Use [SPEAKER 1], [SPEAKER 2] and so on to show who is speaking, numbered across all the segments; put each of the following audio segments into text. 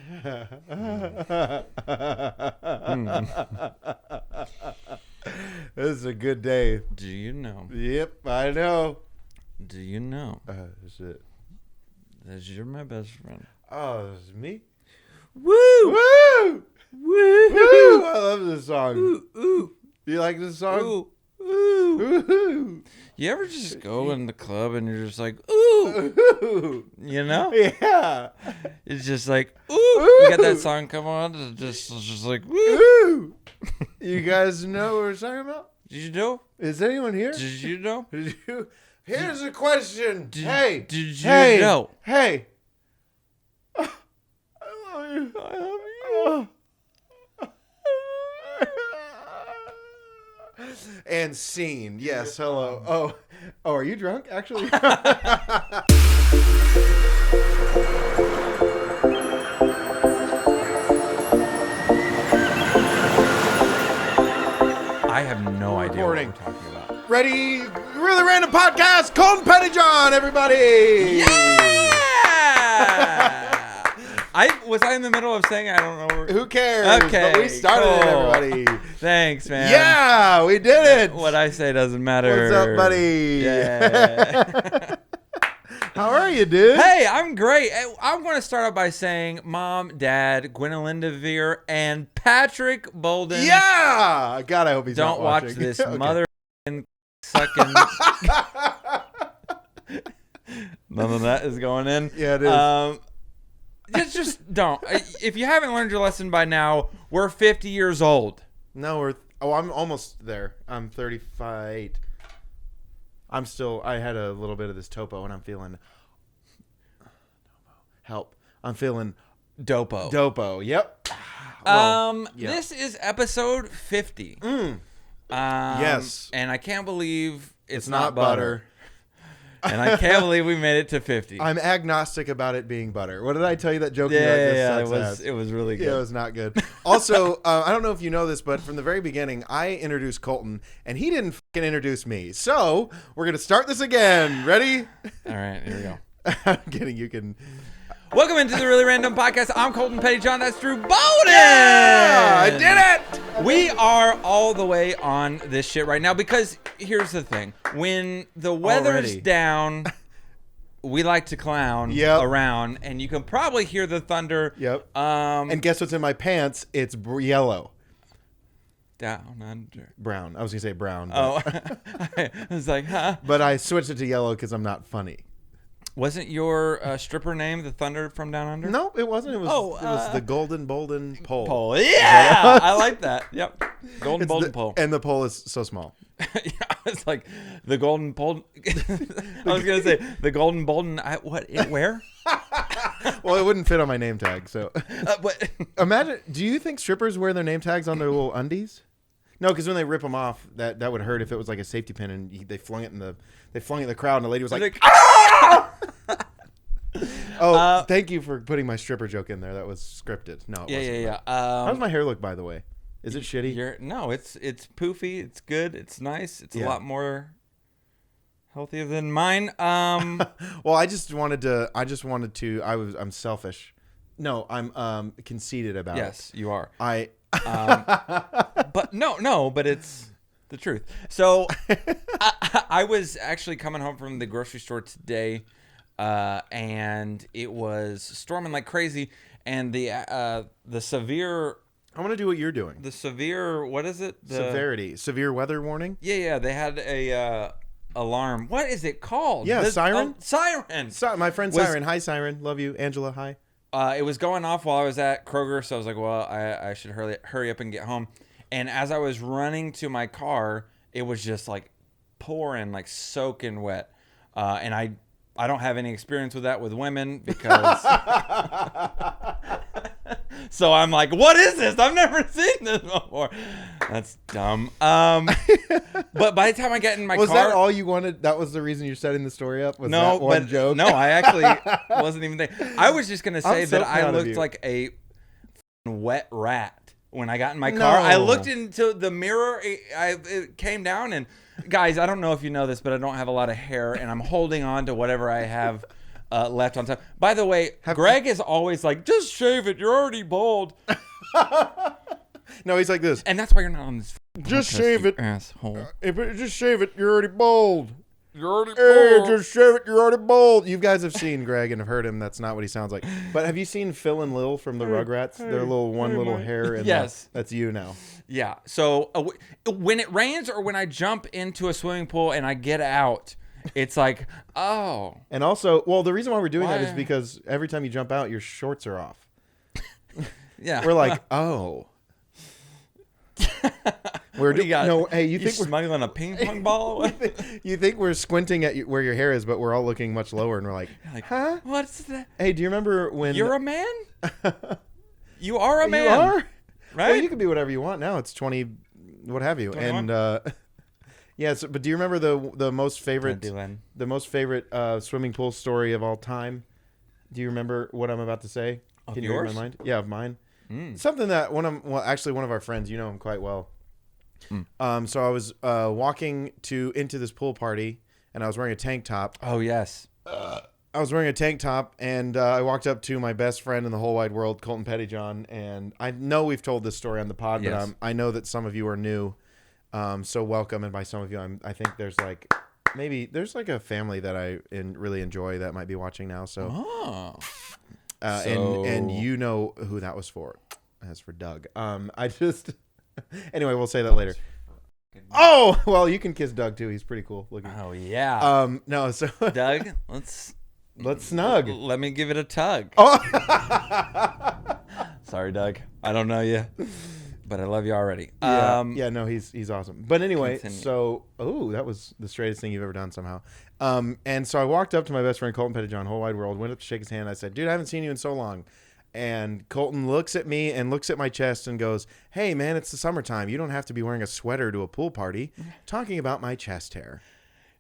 [SPEAKER 1] This is a good day.
[SPEAKER 2] Do you know?
[SPEAKER 1] Yep, I know.
[SPEAKER 2] Do you know?
[SPEAKER 1] Shit.
[SPEAKER 2] That you're my best friend.
[SPEAKER 1] Oh, this is me?
[SPEAKER 2] Woo!
[SPEAKER 1] Woo!
[SPEAKER 2] Woo!
[SPEAKER 1] Woo! I love this song.
[SPEAKER 2] Ooh, ooh.
[SPEAKER 1] You like this song?
[SPEAKER 2] Ooh. Ooh.
[SPEAKER 1] Ooh.
[SPEAKER 2] You ever just go in the club and you're just like, ooh,
[SPEAKER 1] Ooh.
[SPEAKER 2] you know?
[SPEAKER 1] Yeah.
[SPEAKER 2] It's just like, ooh. You got that song come on, it's just like, woo.
[SPEAKER 1] Ooh. You guys know what we're talking about?
[SPEAKER 2] Did you know?
[SPEAKER 1] Is anyone here?
[SPEAKER 2] Did you know?
[SPEAKER 1] Did you? Here's a question.
[SPEAKER 2] Did you
[SPEAKER 1] Hey.
[SPEAKER 2] know?
[SPEAKER 1] Hey. I love you.
[SPEAKER 2] I love you.
[SPEAKER 1] And scene. Yes, hello. Oh, are you drunk, actually?
[SPEAKER 2] I have no idea
[SPEAKER 1] Recording.
[SPEAKER 2] what we're talking about.
[SPEAKER 1] Ready? Really Random Podcast, Colton Pettyjohn, everybody!
[SPEAKER 2] Yeah! Was I in the middle of saying I don't know?
[SPEAKER 1] Who cares?
[SPEAKER 2] Okay,
[SPEAKER 1] But we started it,
[SPEAKER 2] cool.
[SPEAKER 1] everybody.
[SPEAKER 2] Thanks, man.
[SPEAKER 1] Yeah, we did it.
[SPEAKER 2] What I say doesn't matter.
[SPEAKER 1] What's up, buddy?
[SPEAKER 2] Yeah.
[SPEAKER 1] How are you, dude?
[SPEAKER 2] Hey, I'm great. I'm going to start out by saying Mom, Dad, Gwendolyn DeVere, and Patrick Bolden.
[SPEAKER 1] Yeah! God, I hope he's
[SPEAKER 2] Don't
[SPEAKER 1] not
[SPEAKER 2] watch
[SPEAKER 1] watching.
[SPEAKER 2] this
[SPEAKER 1] Okay.
[SPEAKER 2] mother sucking. None of that is going in.
[SPEAKER 1] Yeah, it is.
[SPEAKER 2] Just don't. If you haven't learned your lesson by now, we're 50 years old.
[SPEAKER 1] No, I'm almost there. I'm 35. I had a little bit of this topo and I'm feeling help. I'm feeling
[SPEAKER 2] Dopo.
[SPEAKER 1] Yep. Well, yeah.
[SPEAKER 2] This is episode 50.
[SPEAKER 1] Yes.
[SPEAKER 2] And I can't believe
[SPEAKER 1] It's not butter.
[SPEAKER 2] And I can't believe we made it to 50.
[SPEAKER 1] I'm agnostic about it being butter. What did I tell you that joke?
[SPEAKER 2] Yeah,
[SPEAKER 1] Sucks
[SPEAKER 2] it was really good.
[SPEAKER 1] Yeah, it was not good. Also, I don't know if you know this, but from the very beginning, I introduced Colton, and he didn't fucking introduce me. So we're gonna start this again. Ready?
[SPEAKER 2] All right, here we go.
[SPEAKER 1] I'm kidding. You can.
[SPEAKER 2] Welcome into the Really Random Podcast. I'm Colton Pettyjohn. That's Drew Bowden.
[SPEAKER 1] Yeah, I did it.
[SPEAKER 2] We are all the way on this shit right now because here's the thing. When the weather's
[SPEAKER 1] Already.
[SPEAKER 2] down, we like to clown around, and you can probably hear the thunder.
[SPEAKER 1] Yep. And guess what's in my pants? It's yellow.
[SPEAKER 2] Down under.
[SPEAKER 1] Brown. I was gonna say brown.
[SPEAKER 2] Oh, I was like, huh?
[SPEAKER 1] But I switched it to yellow because I'm not funny.
[SPEAKER 2] Wasn't your stripper name the Thunder from Down Under?
[SPEAKER 1] No, it wasn't. It was the Golden Bolden pole.
[SPEAKER 2] Pole. Yeah, I like that. Yep, Golden Bolden pole.
[SPEAKER 1] And the pole is so small.
[SPEAKER 2] Yeah, it's like the Golden Pole. I was gonna say the Golden Bolden. Where?
[SPEAKER 1] Well, it wouldn't fit on my name tag. So,
[SPEAKER 2] But
[SPEAKER 1] imagine. Do you think strippers wear their name tags on their little undies? No, because when they rip them off, that would hurt if it was like a safety pin and they flung it in the crowd and the lady was like, ah! Oh, thank you for putting my stripper joke in there. That was scripted. No, it wasn't.
[SPEAKER 2] Yeah.
[SPEAKER 1] How does my hair look, by the way? Is it shitty?
[SPEAKER 2] No, it's poofy. It's good. It's nice. It's a lot more healthier than mine.
[SPEAKER 1] Well, I'm selfish. No, I'm conceited about it.
[SPEAKER 2] Yes, you are.
[SPEAKER 1] But
[SPEAKER 2] But it's the truth. So I was actually coming home from the grocery store today, and it was storming like crazy, and the severe.
[SPEAKER 1] I want to do what you're doing.
[SPEAKER 2] The severe, what is it?
[SPEAKER 1] Severity, severe weather warning.
[SPEAKER 2] Yeah. They had a alarm. What is it called?
[SPEAKER 1] Yeah, siren.
[SPEAKER 2] Siren.
[SPEAKER 1] My friend Siren. Hi, Siren. Love you, Angela. Hi.
[SPEAKER 2] It was going off while I was at Kroger, so I was like, well, I should hurry up and get home. And as I was running to my car, it was just like pouring, like soaking wet. And I don't have any experience with that with women because... So I'm like, what is this? I've never seen this before. That's dumb. But by the time I get in my car...
[SPEAKER 1] Was that all you wanted? That was the reason you're setting the story up? Was
[SPEAKER 2] no,
[SPEAKER 1] that one joke?
[SPEAKER 2] No, I actually wasn't even there. I was just going to say that I looked like a wet rat when I got in my car. I looked into the mirror. It came down and... Guys, I don't know if you know this, but I don't have a lot of hair, and I'm holding on to whatever I have left on top. By the way, Greg is always like, just shave it. You're already bald.
[SPEAKER 1] No, he's like this.
[SPEAKER 2] And that's why you're not on this.
[SPEAKER 1] Just
[SPEAKER 2] podcast,
[SPEAKER 1] shave
[SPEAKER 2] you
[SPEAKER 1] it.
[SPEAKER 2] asshole.
[SPEAKER 1] Just shave it. You're already bald.
[SPEAKER 2] You're already
[SPEAKER 1] Hey,
[SPEAKER 2] bald.
[SPEAKER 1] just shave it. You're already bald. You guys have seen Greg and have heard him. That's not what he sounds like. But have you seen Phil and Lil from the Rugrats? Their little hair. And
[SPEAKER 2] yes.
[SPEAKER 1] That's you now.
[SPEAKER 2] Yeah. So when it rains or when I jump into a swimming pool and I get out, it's like, oh.
[SPEAKER 1] And also, well, the reason why we're doing that is because every time you jump out, your shorts are off.
[SPEAKER 2] Yeah.
[SPEAKER 1] We're like, oh. Hey, you think we're
[SPEAKER 2] smuggling a ping pong ball away?
[SPEAKER 1] You think we're squinting at where your hair is, but we're all looking much lower, and we're like, huh?
[SPEAKER 2] What's that?
[SPEAKER 1] Hey, do you remember when
[SPEAKER 2] you're a man? You are a man.
[SPEAKER 1] You are,
[SPEAKER 2] right?
[SPEAKER 1] Well, you can be whatever you want now. It's 20, what have you?
[SPEAKER 2] 21?
[SPEAKER 1] And yes, but do you remember the most favorite swimming pool story of all time? Do you remember what I'm about to say?
[SPEAKER 2] Of
[SPEAKER 1] Can you
[SPEAKER 2] yours?
[SPEAKER 1] read my mind? Yeah, of mine. Something that one of our friends, you know him quite well. So I was walking into this pool party, and I was wearing a tank top.
[SPEAKER 2] Oh yes.
[SPEAKER 1] I was wearing a tank top, and I walked up to my best friend in the whole wide world, Colton Pettyjohn, and I know we've told this story on the pod,
[SPEAKER 2] yes.
[SPEAKER 1] but I know that some of you are new, so welcome. And by some of you, I think there's like a family that I really enjoy that might be watching now. So, and you know who that was for. As for Doug, anyway, we'll say that later. Oh, well, you can kiss Doug too. He's pretty cool looking.
[SPEAKER 2] Oh yeah.
[SPEAKER 1] No, so
[SPEAKER 2] Doug, let's
[SPEAKER 1] snug.
[SPEAKER 2] Let me give it a tug.
[SPEAKER 1] Oh.
[SPEAKER 2] Sorry, Doug. I don't know you, but I love you already.
[SPEAKER 1] Yeah, no, he's awesome. But anyway,
[SPEAKER 2] Continue.
[SPEAKER 1] so that was the straightest thing you've ever done somehow. And so I walked up to my best friend Colton Pettyjohn, whole wide world, went up to shake his hand. I said, "Dude, I haven't seen you in so long." And Colton looks at me and looks at my chest and goes, "Hey, man, it's the summertime. You don't have to be wearing a sweater to a pool party." Talking about my chest hair.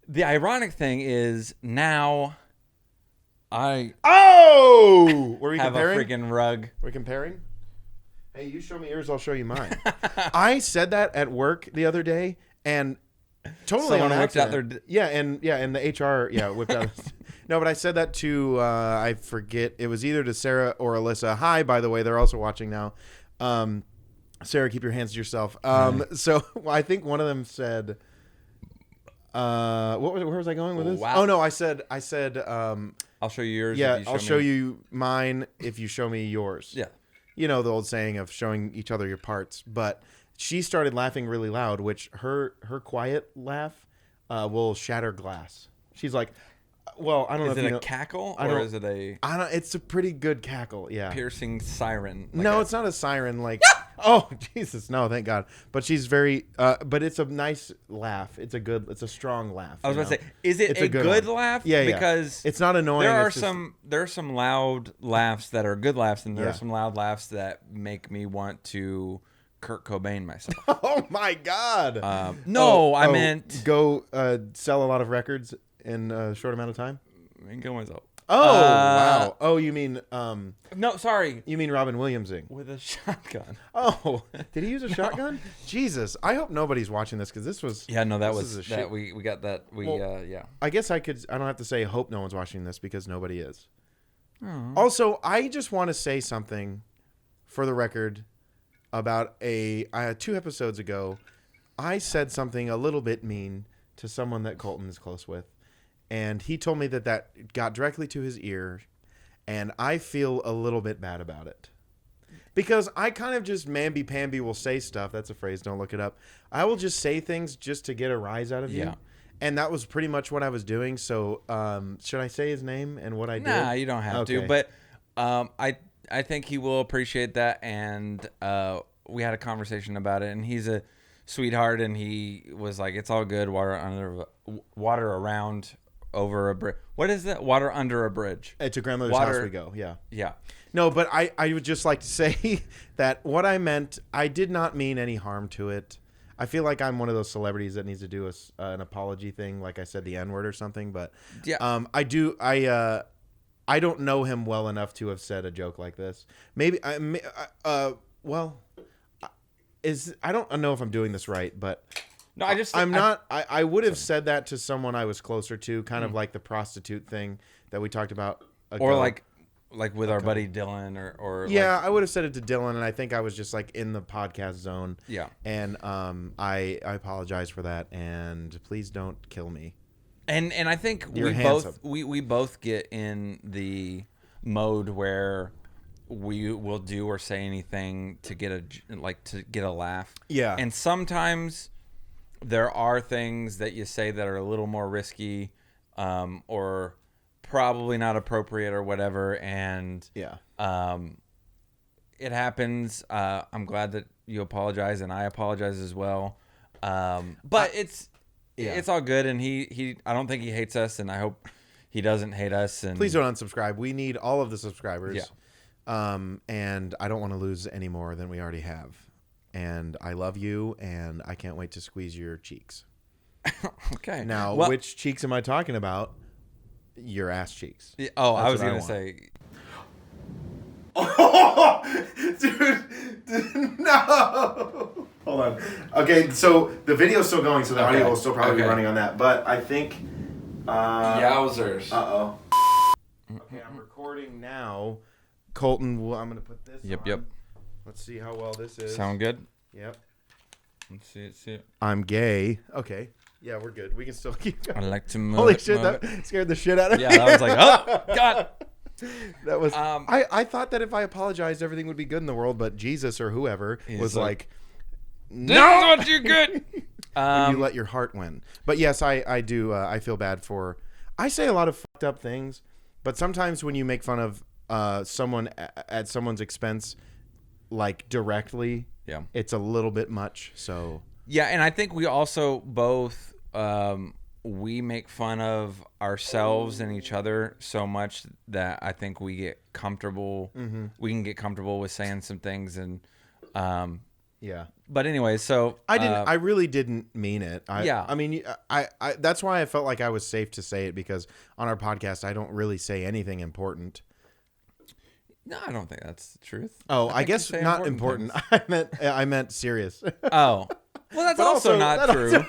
[SPEAKER 2] The ironic thing is now I
[SPEAKER 1] were we
[SPEAKER 2] have
[SPEAKER 1] comparing?
[SPEAKER 2] a freaking rug.
[SPEAKER 1] We're comparing? Hey, you show me yours, I'll show you mine. I said that at work the other day, and totally
[SPEAKER 2] Someone
[SPEAKER 1] on
[SPEAKER 2] whipped out
[SPEAKER 1] accident.
[SPEAKER 2] their
[SPEAKER 1] and the HR whipped out. No, but I said that to I forget, it was either to Sarah or Alyssa. Hi, by the way, they're also watching now. Sarah, keep your hands to yourself. So I think one of them said, where was I going with this?
[SPEAKER 2] Wow.
[SPEAKER 1] Oh no, I said
[SPEAKER 2] I'll show you yours.
[SPEAKER 1] yeah,
[SPEAKER 2] if you
[SPEAKER 1] I'll show you mine if you show me yours.
[SPEAKER 2] Yeah.
[SPEAKER 1] You know the old saying of showing each other your parts. But she started laughing really loud, which her quiet laugh will shatter glass. She's like, well, I don't know if you know.
[SPEAKER 2] Is it a cackle or is it a
[SPEAKER 1] I don't. It's a pretty good cackle. Yeah.
[SPEAKER 2] piercing siren?
[SPEAKER 1] No, it's not a siren. Like, oh Jesus, no, thank God. But she's very. But it's a nice laugh. It's a strong laugh.
[SPEAKER 2] I was about to say, is it
[SPEAKER 1] It's
[SPEAKER 2] a
[SPEAKER 1] a good
[SPEAKER 2] good
[SPEAKER 1] one.
[SPEAKER 2] laugh?
[SPEAKER 1] Yeah, yeah.
[SPEAKER 2] Because
[SPEAKER 1] it's not annoying.
[SPEAKER 2] there
[SPEAKER 1] it's
[SPEAKER 2] are some loud laughs that are good laughs, and there
[SPEAKER 1] Yeah.
[SPEAKER 2] are some loud laughs that make me want to Kurt Cobain myself.
[SPEAKER 1] Oh my God.
[SPEAKER 2] I meant
[SPEAKER 1] go sell a lot of records in a short amount of time.
[SPEAKER 2] kill myself.
[SPEAKER 1] Oh wow. Oh, you mean
[SPEAKER 2] No, sorry.
[SPEAKER 1] you mean Robin Williamsing?
[SPEAKER 2] With a shotgun.
[SPEAKER 1] Oh, did he use a shotgun? Jesus, I hope nobody's watching this because this was.
[SPEAKER 2] Yeah, no, that
[SPEAKER 1] this
[SPEAKER 2] was
[SPEAKER 1] is a
[SPEAKER 2] that
[SPEAKER 1] shit.
[SPEAKER 2] we got that yeah.
[SPEAKER 1] I guess I don't have to say hope no one's watching this because nobody is. Also, I just want to say something for the record about 2 episodes ago. I said something a little bit mean to someone that Colton is close with. And he told me that got directly to his ear, and I feel a little bit bad about it. Because I kind of just mamby-pamby will say stuff. That's a phrase, don't look it up. I will just say things just to get a rise out of you.
[SPEAKER 2] Yeah.
[SPEAKER 1] And that was pretty much what I was doing. So should I say his name and what I did?
[SPEAKER 2] Nah, you don't have to.
[SPEAKER 1] Okay.
[SPEAKER 2] But I think he will appreciate that, and we had a conversation about it, and he's a sweetheart, and he was like, "It's all good. Water around over a bridge. What is that? Water under a bridge."
[SPEAKER 1] To grandmother's house we go. Yeah.
[SPEAKER 2] Yeah.
[SPEAKER 1] No, but I would just like to say that what I meant, I did not mean any harm to it. I feel like I'm one of those celebrities that needs to do an apology thing, like I said the N-word or something. But
[SPEAKER 2] Yeah.
[SPEAKER 1] I don't know him well enough to have said a joke like this. Maybe I don't know if I'm doing this right, but
[SPEAKER 2] No,
[SPEAKER 1] I would have said that to someone I was closer to, kind of like the prostitute thing that we talked about ago.
[SPEAKER 2] Or like with our buddy Dylan or
[SPEAKER 1] yeah,
[SPEAKER 2] like,
[SPEAKER 1] I would have said it to Dylan, and I think I was just like in the podcast zone.
[SPEAKER 2] Yeah.
[SPEAKER 1] And I apologize for that, and please don't kill me.
[SPEAKER 2] And I think we both get in the mode where we will do or say anything to get a laugh.
[SPEAKER 1] Yeah.
[SPEAKER 2] And sometimes there are things that you say that are a little more risky, or probably not appropriate or whatever. And
[SPEAKER 1] yeah,
[SPEAKER 2] it happens. I'm glad that you apologize, and I apologize as well. But it's all good, and he I don't think he hates us, and I hope he doesn't hate us. And
[SPEAKER 1] please don't unsubscribe. We need all of the subscribers.
[SPEAKER 2] Yeah.
[SPEAKER 1] And I don't want to lose any more than we already have. And I love you, and I can't wait to squeeze your cheeks.
[SPEAKER 2] Okay.
[SPEAKER 1] Now, which cheeks am I talking about? Your ass cheeks.
[SPEAKER 2] Yeah, I was going to say.
[SPEAKER 1] Oh, dude, no. Hold on. Okay, so the video's still going, so the audio will still probably be running on that. But I think...
[SPEAKER 2] Yowzers.
[SPEAKER 1] Uh-oh. Okay, I'm recording now. Colton, I'm going to put this on.
[SPEAKER 2] Yep.
[SPEAKER 1] Let's see how well this is.
[SPEAKER 2] Sound good?
[SPEAKER 1] Yep.
[SPEAKER 2] Let's see it.
[SPEAKER 1] I'm gay. Okay. Yeah, we're good. We can still keep going.
[SPEAKER 2] I like to move.
[SPEAKER 1] Holy shit, that scared the shit out of me.
[SPEAKER 2] Yeah, that was like, oh, God.
[SPEAKER 1] That was. I thought that if I apologized, everything would be good in the world, but Jesus or whoever was like,
[SPEAKER 2] "No, that's what you good."
[SPEAKER 1] You let your heart win. But yes, I do. I feel bad for. I say a lot of fucked up things, but sometimes when you make fun of someone at someone's expense, like directly, it's a little bit much. So
[SPEAKER 2] yeah, and I think we also both. We make fun of ourselves and each other so much that I think we get comfortable. Mm-hmm. We can get comfortable with saying some things, and
[SPEAKER 1] yeah.
[SPEAKER 2] But anyway, so
[SPEAKER 1] I really didn't mean it.
[SPEAKER 2] I
[SPEAKER 1] mean, I that's why I felt like I was safe to say it, because on our podcast I don't really say anything important.
[SPEAKER 2] No, I don't think that's the truth.
[SPEAKER 1] Oh, I guess not important. I meant serious.
[SPEAKER 2] Oh, well, that's also not true.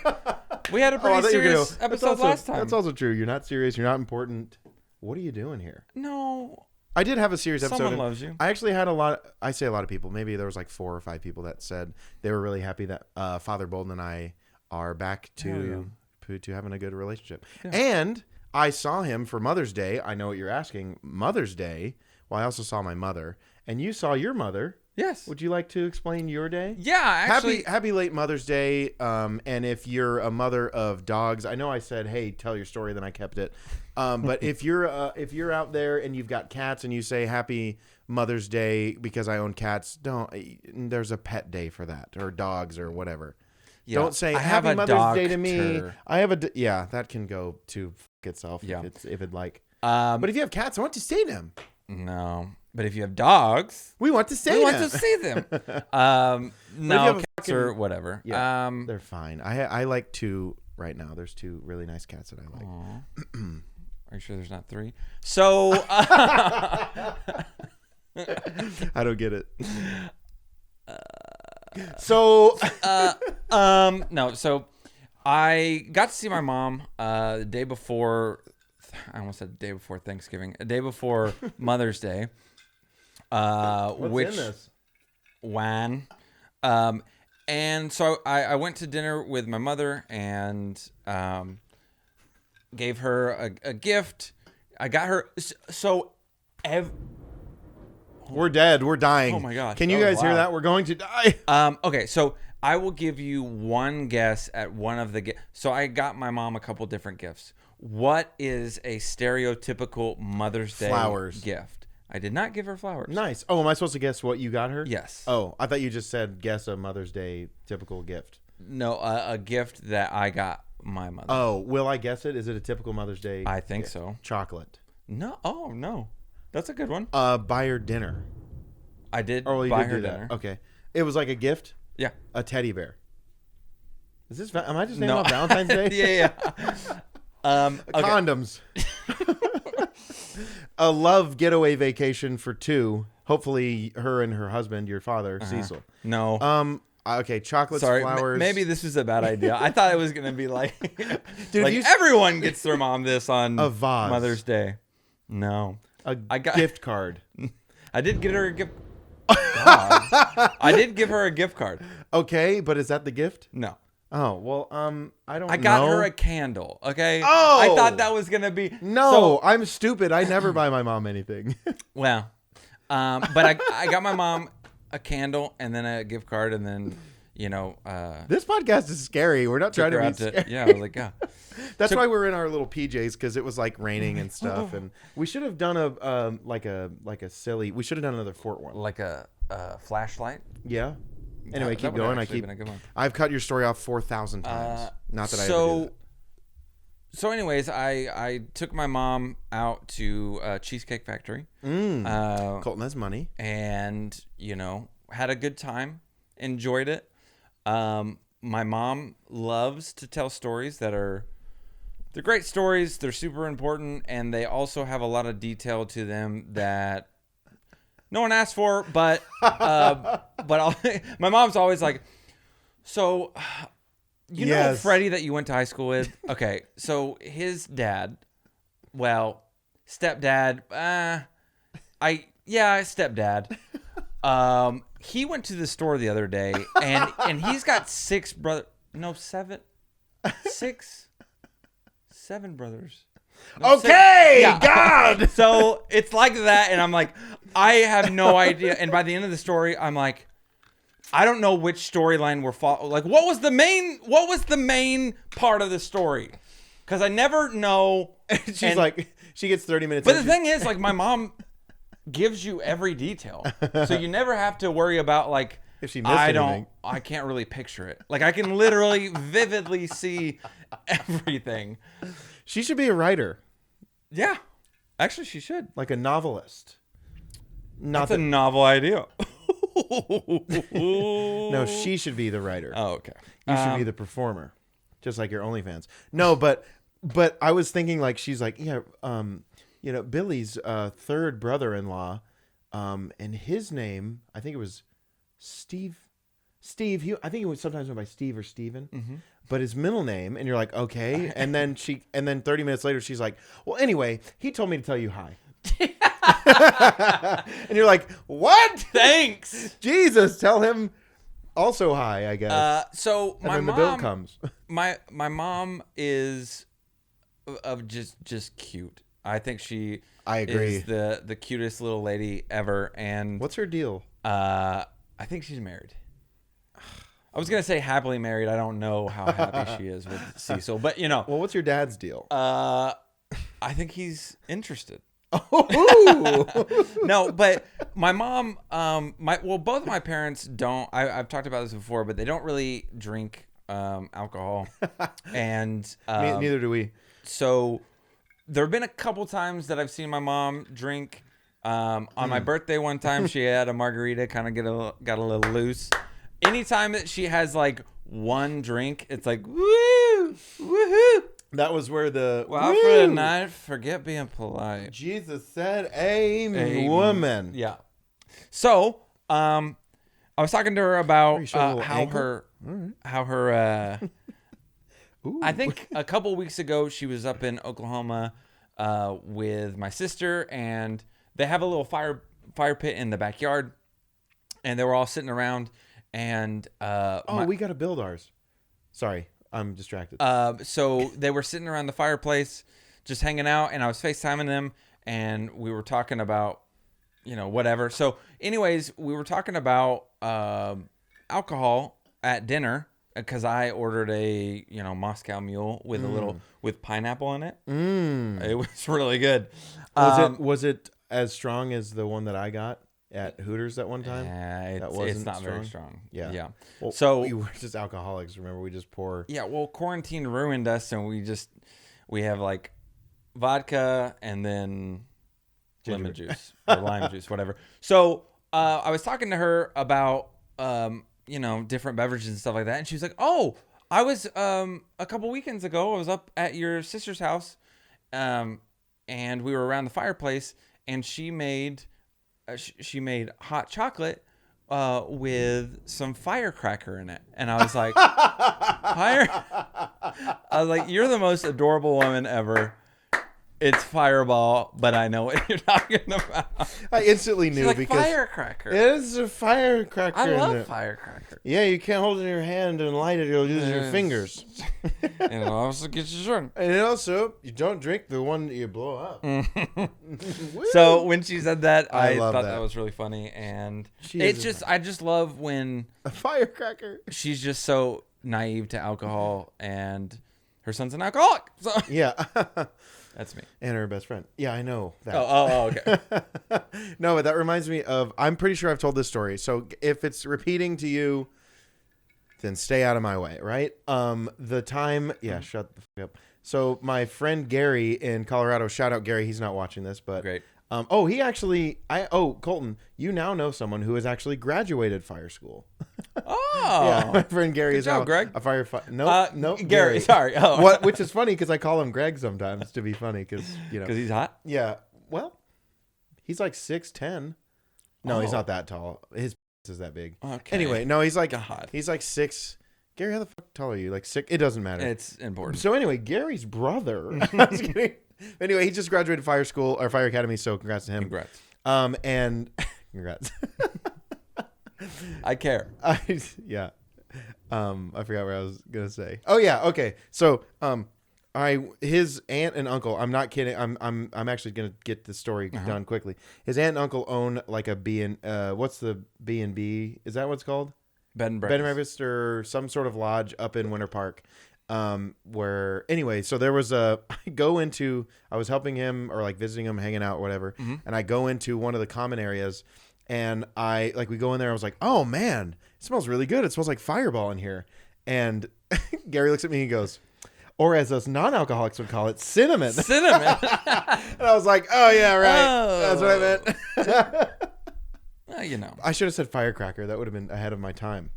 [SPEAKER 2] We had a pretty serious episode last time.
[SPEAKER 1] That's also true. You're not serious. You're not important. What are you doing here?
[SPEAKER 2] No.
[SPEAKER 1] I did have a serious episode.
[SPEAKER 2] Someone loves you.
[SPEAKER 1] I actually had a lot. I say a lot of people. Maybe there was like 4 or 5 people that said they were really happy that Father Bolden and I are back to having a good relationship. Yeah. And I saw him for Mother's Day. I know what you're asking. Mother's Day. Well, I also saw my mother. And you saw your mother.
[SPEAKER 2] Yes.
[SPEAKER 1] Would you like to explain your day?
[SPEAKER 2] Yeah, actually.
[SPEAKER 1] Happy late Mother's Day. And if you're a mother of dogs, I know I said, hey, tell your story, then I kept it. But if you're out there and you've got cats and you say Happy Mother's Day because I own cats, there's a pet day for that, or dogs or whatever. Yeah, don't say Happy Mother's Day to me. I have that can go to fuck itself if it'd like. But if you have cats, I want to see them.
[SPEAKER 2] No. But if you have dogs,
[SPEAKER 1] we want to see
[SPEAKER 2] them. No, cats or whatever.
[SPEAKER 1] Yeah, they're fine. I like 2 right now. There's 2 really nice cats that I like.
[SPEAKER 2] Are you sure there's not 3? So
[SPEAKER 1] I don't get it.
[SPEAKER 2] No. So I got to see my mom the day before. I almost said the day before Thanksgiving. A day before Mother's Day.
[SPEAKER 1] What's in this?
[SPEAKER 2] Wine. And so I went to dinner with my mother and gave her a gift. I got her
[SPEAKER 1] we're dead. We're dying.
[SPEAKER 2] Oh my gosh.
[SPEAKER 1] Can you guys hear that? We're going to die.
[SPEAKER 2] Okay, so I will give you one guess at one of the gifts. So I got my mom a couple different gifts. What is a stereotypical Mother's Day gift? I did not give her flowers.
[SPEAKER 1] Nice. Oh, am I supposed to guess what you got her?
[SPEAKER 2] Yes.
[SPEAKER 1] Oh, I thought you just said guess a Mother's Day typical gift.
[SPEAKER 2] No, a gift that I got my mother.
[SPEAKER 1] Oh, will I guess it? Is it a typical Mother's Day
[SPEAKER 2] I think
[SPEAKER 1] gift?
[SPEAKER 2] So.
[SPEAKER 1] Chocolate.
[SPEAKER 2] No. Oh, no. That's a good one.
[SPEAKER 1] Buy her dinner.
[SPEAKER 2] I did buy her dinner.
[SPEAKER 1] Okay. It was like a gift?
[SPEAKER 2] Yeah.
[SPEAKER 1] A teddy bear. Is this? Am I just naming off Valentine's Day?
[SPEAKER 2] Yeah.
[SPEAKER 1] Condoms. A love getaway vacation for 2. Hopefully, her and her husband, your father, Cecil.
[SPEAKER 2] No.
[SPEAKER 1] Okay, chocolates,
[SPEAKER 2] Sorry,
[SPEAKER 1] flowers.
[SPEAKER 2] Maybe this was a bad idea. I thought it was going to be like,
[SPEAKER 1] dude,
[SPEAKER 2] like everyone gets their mom this on
[SPEAKER 1] a vase.
[SPEAKER 2] Mother's Day. No. I got
[SPEAKER 1] gift card.
[SPEAKER 2] I did get her a gift. God. I did give her a gift card.
[SPEAKER 1] Okay, but is that the gift?
[SPEAKER 2] No.
[SPEAKER 1] Oh, well, I don't know.
[SPEAKER 2] I got her a candle. Okay.
[SPEAKER 1] Oh!
[SPEAKER 2] I thought that was gonna be
[SPEAKER 1] No, I'm stupid. I never buy my mom anything.
[SPEAKER 2] Well, but I got my mom a candle and then a gift card and then
[SPEAKER 1] This podcast is scary. We're not trying to be scary.
[SPEAKER 2] yeah, I was like, yeah.
[SPEAKER 1] That's why we're in our little PJs, because it was like raining and stuff, and we should have done a silly. We should have done another fort one,
[SPEAKER 2] like a flashlight.
[SPEAKER 1] Yeah. Anyway,
[SPEAKER 2] That
[SPEAKER 1] keep
[SPEAKER 2] would
[SPEAKER 1] going.
[SPEAKER 2] actually been a good one.
[SPEAKER 1] I've cut your story off 4,000 times. Not that I ever did it.
[SPEAKER 2] So, anyways, I took my mom out to Cheesecake Factory.
[SPEAKER 1] Colton has money,
[SPEAKER 2] and had a good time, enjoyed it. My mom loves to tell stories they're great stories. They're super important, and they also have a lot of detail to them that no one asked for. But my mom's always like, so you know Freddie that you went to high school with? Okay, so his dad, stepdad, stepdad. He went to the store the other day, and he's got seven brothers. No,
[SPEAKER 1] okay,
[SPEAKER 2] yeah.
[SPEAKER 1] God.
[SPEAKER 2] So it's like that, and I'm like, I have no idea. And by the end of the story, I'm like, I don't know which storyline we're following. Like, what was the main part of the story? Because I never know.
[SPEAKER 1] She's like, she gets 30 minutes.
[SPEAKER 2] But the thing is, like, my mom gives you every detail, so you never have to worry about like
[SPEAKER 1] if she missed anything.
[SPEAKER 2] I can't really picture it. Like, I can literally vividly see everything.
[SPEAKER 1] She should be a writer.
[SPEAKER 2] Yeah, actually, she should.
[SPEAKER 1] Like a novelist.
[SPEAKER 2] That's a novel idea.
[SPEAKER 1] No, she should be the writer.
[SPEAKER 2] Oh, okay.
[SPEAKER 1] You should be the performer, just like your OnlyFans. No, but I was thinking, like, she's like, yeah, Billy's third brother-in-law, and his name, I think it was Steve. I think it was sometimes went by Steve or Steven. Mm-hmm. But his middle name, and you're like, okay. And then 30 minutes later, she's like, well, anyway, he told me to tell you hi. And you're like, what?
[SPEAKER 2] Thanks.
[SPEAKER 1] Jesus, tell him also hi, I guess.
[SPEAKER 2] So
[SPEAKER 1] and
[SPEAKER 2] my
[SPEAKER 1] then
[SPEAKER 2] mom,
[SPEAKER 1] the bill comes.
[SPEAKER 2] my mom is of just cute. I think she
[SPEAKER 1] I agree.
[SPEAKER 2] is the cutest little lady ever. And
[SPEAKER 1] what's her deal?
[SPEAKER 2] I think she's married. I was gonna say happily married. I don't know how happy she is with Cecil, but
[SPEAKER 1] Well, what's your dad's deal?
[SPEAKER 2] I think he's interested.
[SPEAKER 1] Oh.
[SPEAKER 2] No, but my mom, both of my parents don't. I've talked about this before, but they don't really drink alcohol, and
[SPEAKER 1] neither do we.
[SPEAKER 2] So there have been a couple times that I've seen my mom drink. On my birthday one time, she had a margarita, kind of got a little loose. Anytime that she has like one drink, it's like woo, woohoo.
[SPEAKER 1] That was where the
[SPEAKER 2] Well, for the night, forget being polite.
[SPEAKER 1] Jesus said, "Amen, woman."
[SPEAKER 2] Yeah. So, I was talking to her about how her. I think a couple weeks ago she was up in Oklahoma with my sister, and they have a little fire pit in the backyard, and they were all sitting around. And
[SPEAKER 1] we got to build ours. Sorry, I'm distracted.
[SPEAKER 2] So they were sitting around the fireplace, just hanging out, and I was FaceTiming them, and we were talking about, whatever. So, anyways, we were talking about alcohol at dinner because I ordered a Moscow Mule with with pineapple in it. It was really good.
[SPEAKER 1] Was it as strong as the one that I got at Hooters that one time?
[SPEAKER 2] It's not very strong.
[SPEAKER 1] Yeah. Well,
[SPEAKER 2] so
[SPEAKER 1] we were just alcoholics. Remember, we just pour.
[SPEAKER 2] Yeah. Well, quarantine ruined us, and we have like vodka and then lemon juice or lime juice, whatever. So I was talking to her about different beverages and stuff like that, and she was like, "Oh, I was a couple weekends ago. I was up at your sister's house, and we were around the fireplace, and she made." She made hot chocolate with some firecracker in it, and I was like, "You're the most adorable woman ever." It's Fireball, but I know what you're talking about.
[SPEAKER 1] I instantly knew
[SPEAKER 2] She's like,
[SPEAKER 1] because
[SPEAKER 2] firecracker.
[SPEAKER 1] it is a firecracker.
[SPEAKER 2] I
[SPEAKER 1] in
[SPEAKER 2] love
[SPEAKER 1] there.
[SPEAKER 2] firecracker.
[SPEAKER 1] Yeah, you can't hold it in your hand and light it. You'll use your fingers.
[SPEAKER 2] And it'll also get you drunk.
[SPEAKER 1] And also, you don't drink the one that you blow up.
[SPEAKER 2] So when she said that, I
[SPEAKER 1] love
[SPEAKER 2] thought
[SPEAKER 1] that.
[SPEAKER 2] that was really funny. And
[SPEAKER 1] She
[SPEAKER 2] it's
[SPEAKER 1] is
[SPEAKER 2] just, I just love when
[SPEAKER 1] a firecracker.
[SPEAKER 2] she's just so naive to alcohol and her son's an alcoholic. So
[SPEAKER 1] Yeah.
[SPEAKER 2] that's me.
[SPEAKER 1] And her best friend. Yeah, I know that.
[SPEAKER 2] Oh, okay.
[SPEAKER 1] No, but that reminds me of, I'm pretty sure I've told this story. So if it's repeating to you, then stay out of my way, right? The time, yeah, shut the fuck up. So my friend Gary in Colorado, shout out Gary, he's not watching this, but
[SPEAKER 2] Great.
[SPEAKER 1] he actually, Colton, you now know someone who has actually graduated fire school.
[SPEAKER 2] Oh.
[SPEAKER 1] Yeah, my friend Gary
[SPEAKER 2] Good
[SPEAKER 1] is
[SPEAKER 2] job,
[SPEAKER 1] now
[SPEAKER 2] Greg.
[SPEAKER 1] a firefighter. No,
[SPEAKER 2] Gary. Sorry. Oh.
[SPEAKER 1] What? Which is funny because I call him Greg sometimes to be funny because
[SPEAKER 2] Because he's hot?
[SPEAKER 1] Yeah. Well, he's like 6'10". No, he's
[SPEAKER 2] Oh.
[SPEAKER 1] not that tall. His is that big.
[SPEAKER 2] Okay.
[SPEAKER 1] Anyway, no, he's like
[SPEAKER 2] God.
[SPEAKER 1] he's like 6. Gary, how the fuck tall are you? Like 6? It doesn't matter.
[SPEAKER 2] It's important.
[SPEAKER 1] So anyway, Gary's brother. I was kidding. Anyway, he just graduated fire school or fire academy. So congrats to him.
[SPEAKER 2] Congrats.
[SPEAKER 1] And congrats.
[SPEAKER 2] I care.
[SPEAKER 1] Yeah. I forgot what I was gonna say. Oh yeah, okay. So his aunt and uncle, I'm not kidding. I'm actually gonna get the story done quickly. His aunt and uncle own like a what's the B&B? Is that what it's called?
[SPEAKER 2] Bed and
[SPEAKER 1] Bed and breakfast or some sort of lodge up in Winter Park. Where anyway, so there was I was helping him or like visiting him, hanging out, whatever, and I go into one of the common areas. And we go in there. I was like, oh man, it smells really good. It smells like Fireball in here. And Gary looks at me and he goes, or as us non-alcoholics would call it, cinnamon.
[SPEAKER 2] Cinnamon.
[SPEAKER 1] And I was like, oh yeah, right. That's what I meant.
[SPEAKER 2] Well,
[SPEAKER 1] I should have said firecracker. That would have been ahead of my time.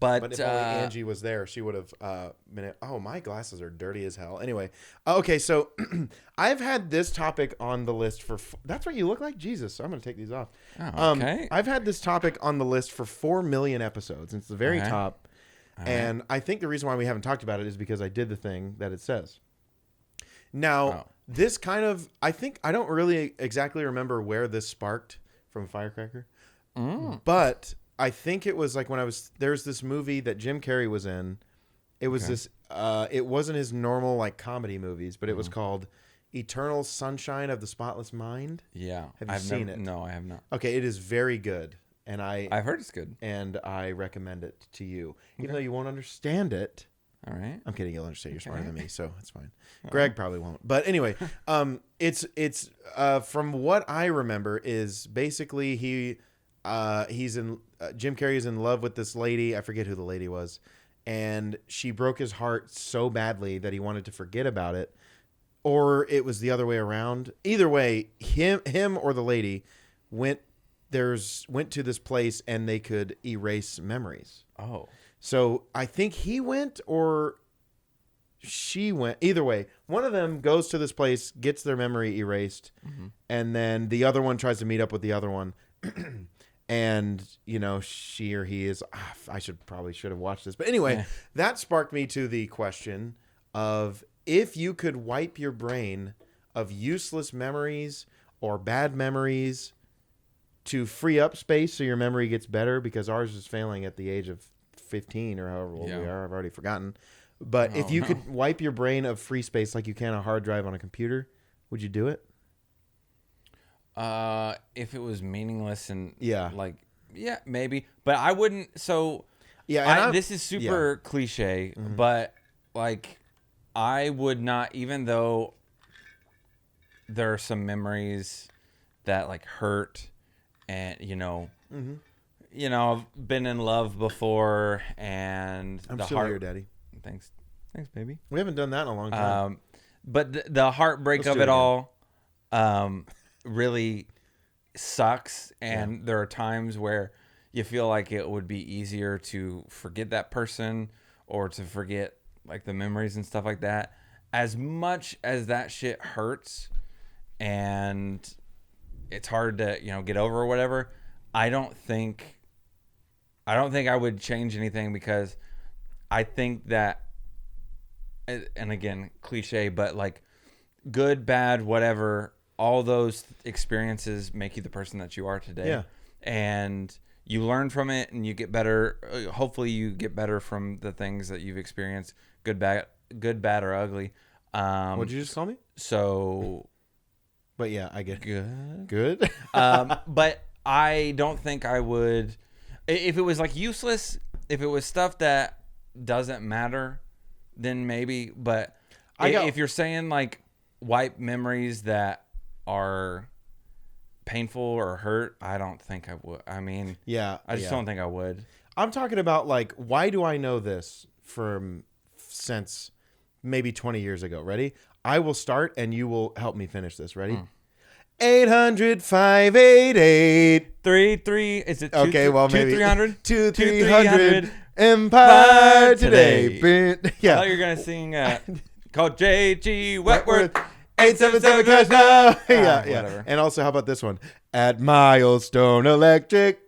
[SPEAKER 1] But if only Angie was there, she would have been. Oh, my glasses are dirty as hell. Anyway, okay, so I've had this topic on the list for. That's what you look like, Jesus. So I'm gonna take these off.
[SPEAKER 2] Oh, okay.
[SPEAKER 1] I've had this topic on the list for 4 million episodes. It's the very top, and I think the reason why we haven't talked about it is because I did the thing that it says. Now, this kind of, I don't really exactly remember where this sparked from Firecracker, but. I think it was like when there's this movie that Jim Carrey was in. It was this, it wasn't his normal like comedy movies, but it was called Eternal Sunshine of the Spotless Mind.
[SPEAKER 2] Yeah.
[SPEAKER 1] Have you seen it?
[SPEAKER 2] No, I have not.
[SPEAKER 1] Okay. It is very good. And
[SPEAKER 2] I've heard it's good.
[SPEAKER 1] And I recommend it to you, even though you won't understand it.
[SPEAKER 2] All right.
[SPEAKER 1] I'm kidding. You'll understand. You're smarter than me, so it's fine. Greg probably won't. But anyway, it's from what I remember is basically Jim Carrey is in love with this lady. I forget who the lady was. And she broke his heart so badly that he wanted to forget about it. Or it was the other way around. Either way, him or the lady went to this place and they could erase memories.
[SPEAKER 2] Oh.
[SPEAKER 1] So I think he went or she went. Either way, one of them goes to this place, gets their memory erased, and then the other one tries to meet up with the other one. And, she or he is, I should have watched this. But anyway, that sparked me to the question of if you could wipe your brain of useless memories or bad memories to free up space so your memory gets better, because ours is failing at the age of 15 or however old we are. I've already forgotten. But if you could wipe your brain of free space like you can a hard drive on a computer, would you do it?
[SPEAKER 2] If it was meaningless and
[SPEAKER 1] yeah,
[SPEAKER 2] maybe, but I wouldn't. So this is super cliche, but like I would not, even though there are some memories that like hurt, and I've been in love before, and
[SPEAKER 1] I'm still your daddy.
[SPEAKER 2] Thanks, baby.
[SPEAKER 1] We haven't done that in a long time.
[SPEAKER 2] But the heartbreak of it all, really sucks, and there are times where you feel like it would be easier to forget that person or to forget like the memories and stuff like that. As much as that shit hurts and it's hard to get over or whatever, I don't think I would change anything, because I think that, and again, cliche, but like good, bad, whatever, all those experiences make you the person that you are today.
[SPEAKER 1] Yeah.
[SPEAKER 2] And you learn from it and you get better. Hopefully you get better from the things that you've experienced, good, bad, or ugly.
[SPEAKER 1] What'd you just call me?
[SPEAKER 2] So,
[SPEAKER 1] but yeah, I get
[SPEAKER 2] good.
[SPEAKER 1] Good.
[SPEAKER 2] But I don't think I would, if it was like useless, if it was stuff that doesn't matter, then maybe. But if you're saying like wipe memories that are painful or hurt, I don't think I would. I mean, I just don't think I would.
[SPEAKER 1] I'm talking about like, why do I know this since maybe 20 years ago? Ready? I will start and you will help me finish this. Ready? 800-588-33.
[SPEAKER 2] Is it
[SPEAKER 1] okay? Well, maybe
[SPEAKER 2] 300.
[SPEAKER 1] 300 Empire today. Yeah.
[SPEAKER 2] I thought you were gonna sing called J.G. Wentworth.
[SPEAKER 1] 877 cash now. Yeah.
[SPEAKER 2] Whatever.
[SPEAKER 1] And also, how about this one? At Milestone Electric.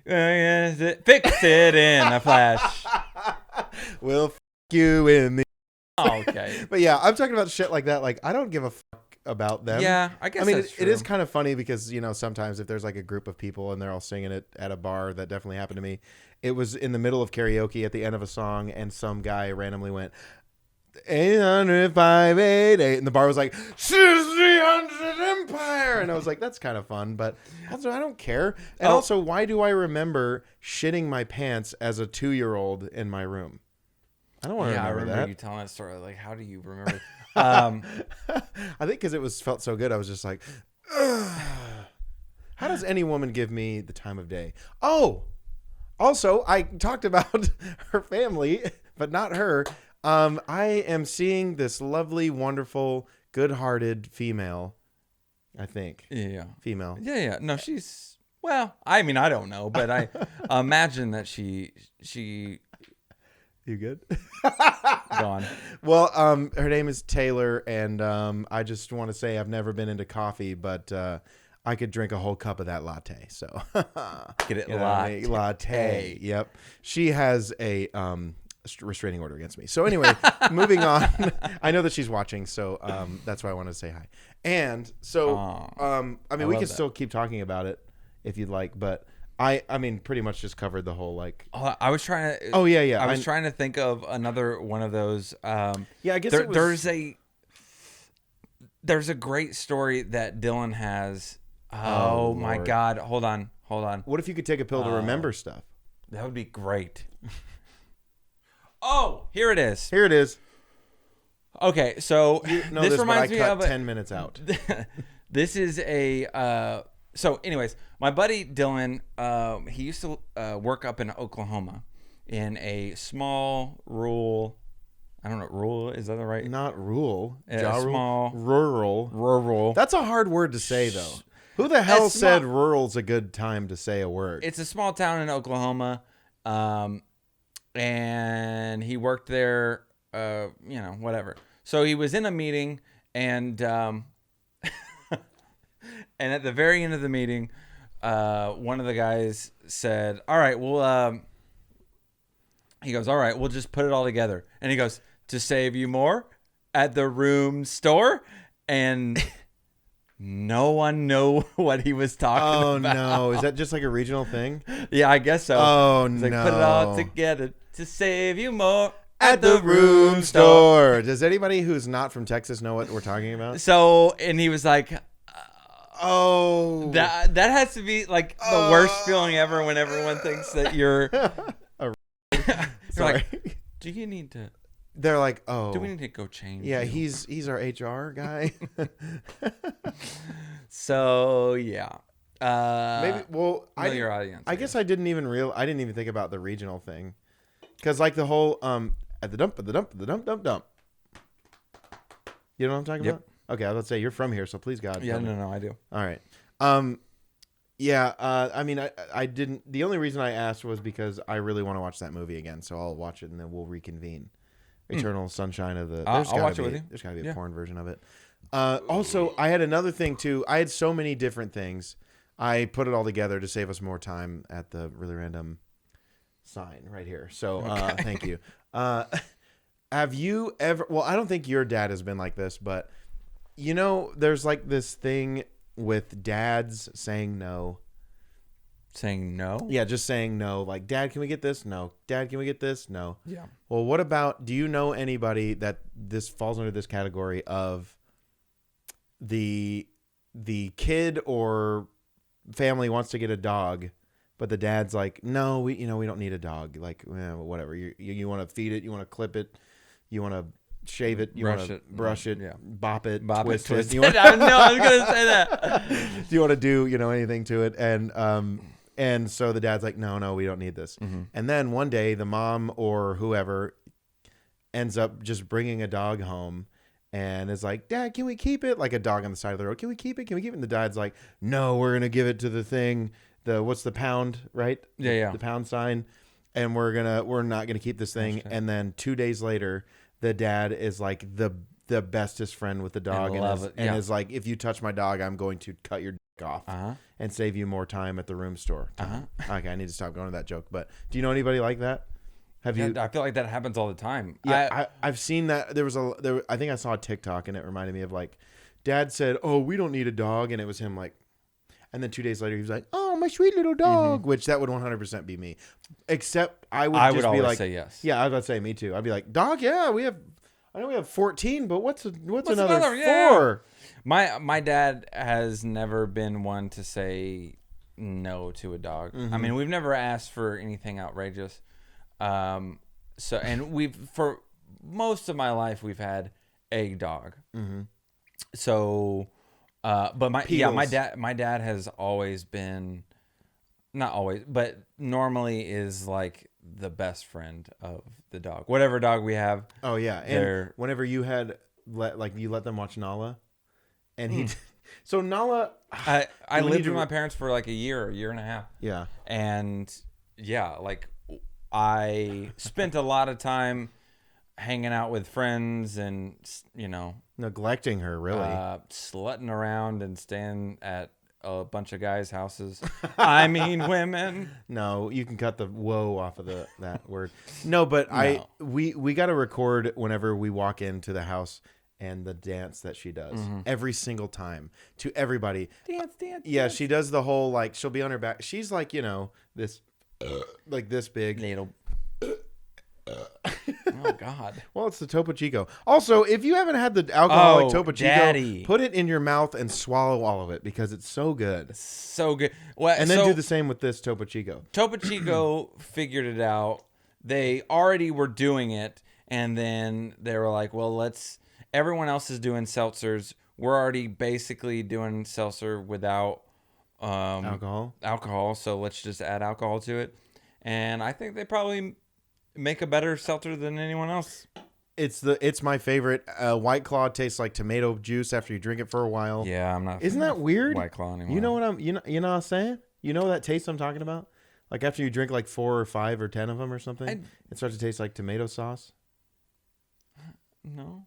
[SPEAKER 2] Fix it in a flash.
[SPEAKER 1] We'll f you in the.
[SPEAKER 2] Okay.
[SPEAKER 1] But yeah, I'm talking about shit like that. Like, I don't give a fuck about them.
[SPEAKER 2] Yeah, I guess.
[SPEAKER 1] I mean,
[SPEAKER 2] that's
[SPEAKER 1] it
[SPEAKER 2] true.
[SPEAKER 1] is kind of funny because, sometimes if there's like a group of people and they're all singing it at a bar, that definitely happened to me. It was in the middle of karaoke at the end of a song, and some guy randomly went 800-588, and the bar was like 300 Empire, and I was like, that's kind of fun, but also I don't care. And also, why do I remember shitting my pants as a 2-year-old in my room? I don't want to remember that.
[SPEAKER 2] I remember you telling that story. Like, how do you remember?
[SPEAKER 1] I think because it felt so good. I was just like, ugh. How does any woman give me the time of day? Oh, also, I talked about her family, but not her. I am seeing this lovely, wonderful, good-hearted female. I think.
[SPEAKER 2] Yeah.
[SPEAKER 1] Female.
[SPEAKER 2] Yeah. No, she's. Well, I mean, I don't know, but I imagine that she.
[SPEAKER 1] You good?
[SPEAKER 2] Gone.
[SPEAKER 1] Well, her name is Taylor, and I just want to say I've never been into coffee, but I could drink a whole cup of that latte. So
[SPEAKER 2] Get it,
[SPEAKER 1] latte. Yep. She has a restraining order against me. So anyway, moving on. I know that she's watching, so that's why I wanted to say hi. And so, I mean, we can still keep talking about it if you'd like, but. I mean, pretty much just covered the whole like.
[SPEAKER 2] I was trying to.
[SPEAKER 1] Oh yeah.
[SPEAKER 2] I was trying to think of another one of those.
[SPEAKER 1] Yeah, I guess
[SPEAKER 2] there's a great story that Dylan has.
[SPEAKER 1] Oh
[SPEAKER 2] my God! Hold on.
[SPEAKER 1] What if you could take a pill to remember stuff?
[SPEAKER 2] That would be great. Oh, here it is.
[SPEAKER 1] Okay,
[SPEAKER 2] so
[SPEAKER 1] this reminds me of 10 minutes out.
[SPEAKER 2] This is a. So, anyways, my buddy Dylan, he used to work up in Oklahoma in a small rural. I don't know, rural, is that the right?
[SPEAKER 1] Not rural.
[SPEAKER 2] Small.
[SPEAKER 1] Rural. That's a hard word to say, though. Who the hell said rural's a good time to say a word?
[SPEAKER 2] It's a small town in Oklahoma, and he worked there, whatever. So he was in a meeting, and and at the very end of the meeting, one of the guys said, all right, well, he goes, all right, we'll just put it all together. And he goes, to save you more at the room store. And no one knew what he was talking about.
[SPEAKER 1] Oh, no. Is that just like a regional thing?
[SPEAKER 2] Yeah, I guess so.
[SPEAKER 1] Oh,
[SPEAKER 2] He's
[SPEAKER 1] no.
[SPEAKER 2] like, put it all together to save you more
[SPEAKER 1] at the room store. Does anybody who's not from Texas know what we're talking about?
[SPEAKER 2] So, and he was like...
[SPEAKER 1] Oh,
[SPEAKER 2] that has to be like the worst feeling ever when everyone thinks that you're.
[SPEAKER 1] Sorry.
[SPEAKER 2] Like, do you need to?
[SPEAKER 1] They're like, oh,
[SPEAKER 2] do we need to go change?
[SPEAKER 1] Yeah, he's our HR guy.
[SPEAKER 2] So yeah,
[SPEAKER 1] maybe. Well,
[SPEAKER 2] know your audience.
[SPEAKER 1] I guess I didn't even think about the regional thing, because like the whole at the dump. You know what I'm talking about? Okay, I was about to say, you're from here, so please God.
[SPEAKER 2] Yeah, no, I do.
[SPEAKER 1] All right. Yeah, I mean, I didn't. The only reason I asked was because I really want to watch that movie again, so I'll watch it and then we'll reconvene. Eternal Sunshine of the...
[SPEAKER 2] I'll watch it with you.
[SPEAKER 1] There's got to be a porn version of it. Also, I had another thing, too. I had so many different things. I put it all together to save us more time at the really random sign right here. So, thank you. Have you ever... Well, I don't think your dad has been like this, but there's like this thing with dads saying no.
[SPEAKER 2] Saying no?
[SPEAKER 1] Yeah, just saying no. Like, Dad, can we get this? No. Dad, can we get this? No.
[SPEAKER 2] Yeah.
[SPEAKER 1] Well, what about, do you know anybody that this falls under this category of the kid or family wants to get a dog, but the dad's like, no, we don't need a dog. Like, whatever. You want to feed it, you want to clip it, you want to shave it, you want to brush it, bop it, twist it.
[SPEAKER 2] I know, I was gonna say that.
[SPEAKER 1] Do you want to do anything to it? And so the dad's like, no, we don't need this.
[SPEAKER 2] Mm-hmm.
[SPEAKER 1] And then one day the mom or whoever ends up just bringing a dog home and is like, Dad, can we keep it? Like a dog on the side of the road. Can we keep it? Can we keep it? And the dad's like, no, we're going to give it to the thing. What's the pound, right?
[SPEAKER 2] Yeah.
[SPEAKER 1] The pound sign. And we're not going to keep this thing. And then 2 days later, the dad is like the bestest friend with the dog and is like, if you touch my dog, I'm going to cut your dick off and save you more time at the room store. Okay, I need to stop going to that joke. But do you know anybody like that? Have you?
[SPEAKER 2] I feel like that happens all the time.
[SPEAKER 1] Yeah, I've seen that. I think I saw a TikTok and it reminded me of like, Dad said, "Oh, we don't need a dog," and it was him like, and then 2 days later he was like, "Oh, my sweet little dog," which that would 100% be me. Except I would be like,
[SPEAKER 2] say yes.
[SPEAKER 1] Yeah, I was about to say me too. I'd be like, dog, yeah, I know we have 14, but what's another 4?
[SPEAKER 2] Yeah. My dad has never been one to say no to a dog. I mean, we've never asked for anything outrageous. For most of my life we've had a dog. So, but my dad has always been, not always, but normally is like the best friend of the dog, whatever dog we have.
[SPEAKER 1] Oh yeah. And whenever you had you let them watch Nala and he, so Nala,
[SPEAKER 2] I lived with my parents for like a year and a half.
[SPEAKER 1] Yeah.
[SPEAKER 2] And yeah, like I spent a lot of time hanging out with friends and,
[SPEAKER 1] neglecting her, really.
[SPEAKER 2] Slutting around and staying at a bunch of guys' houses. I mean, women.
[SPEAKER 1] No, you can cut the "whoa" off of that word. No, but we got to record whenever we walk into the house and the dance that she does every single time to everybody.
[SPEAKER 2] Dance.
[SPEAKER 1] Yeah, she does the whole like she'll be on her back. She's like this, like this big.
[SPEAKER 2] Little. Oh God!
[SPEAKER 1] Well, it's the Topo Chico. Also, if you haven't had the alcoholic Topo Chico,
[SPEAKER 2] Daddy.
[SPEAKER 1] Put it in your mouth and swallow all of it because it's so good.
[SPEAKER 2] So good. Well,
[SPEAKER 1] and then do the same with this Topo Chico.
[SPEAKER 2] Topo Chico figured it out. They already were doing it, and then they were like, "Well, everyone else is doing seltzers. We're already basically doing seltzer without alcohol. So let's just add alcohol to it." And I think they probably make a better seltzer than anyone else.
[SPEAKER 1] It's my favorite. White Claw tastes like tomato juice after you drink it for a while.
[SPEAKER 2] Yeah, I'm not.
[SPEAKER 1] Isn't that weird?
[SPEAKER 2] White Claw anymore.
[SPEAKER 1] You know what what I'm saying? You know that taste I'm talking about? Like after you drink like 4 or 5 or 10 of them or something, it starts to taste like tomato sauce.
[SPEAKER 2] No.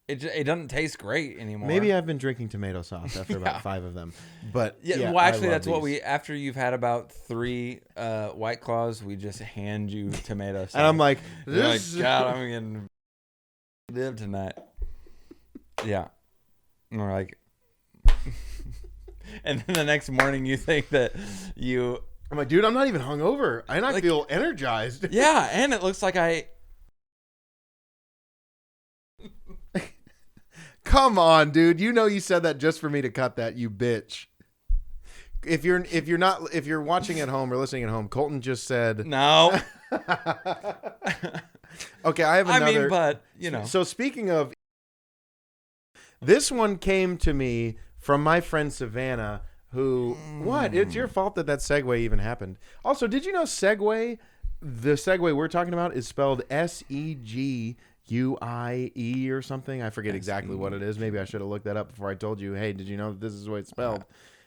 [SPEAKER 2] It doesn't taste great anymore.
[SPEAKER 1] Maybe I've been drinking tomato sauce after about 5 of them. But
[SPEAKER 2] yeah, well, actually, that's what after you've had about 3 White Claws, we just hand you tomato sauce.
[SPEAKER 1] And I'm like,
[SPEAKER 2] God, I'm getting live tonight. Yeah. And we're like, and then the next morning you think that you.
[SPEAKER 1] I'm like, dude, I'm not even hungover. I feel energized.
[SPEAKER 2] Yeah, and it looks like
[SPEAKER 1] Come on, dude. You know you said that just for me to cut that, you bitch. If you're watching at home or listening at home, Colton just said
[SPEAKER 2] no.
[SPEAKER 1] Okay, I have another.
[SPEAKER 2] But
[SPEAKER 1] So speaking of, this one came to me from my friend Savannah, who what? It's your fault that segue even happened. Also, did you know Segway? The Segway we're talking about is spelled SEGUIE or something. I forget exactly what it is. Maybe I should have looked that up before I told you, hey, did you know this is the way it's spelled?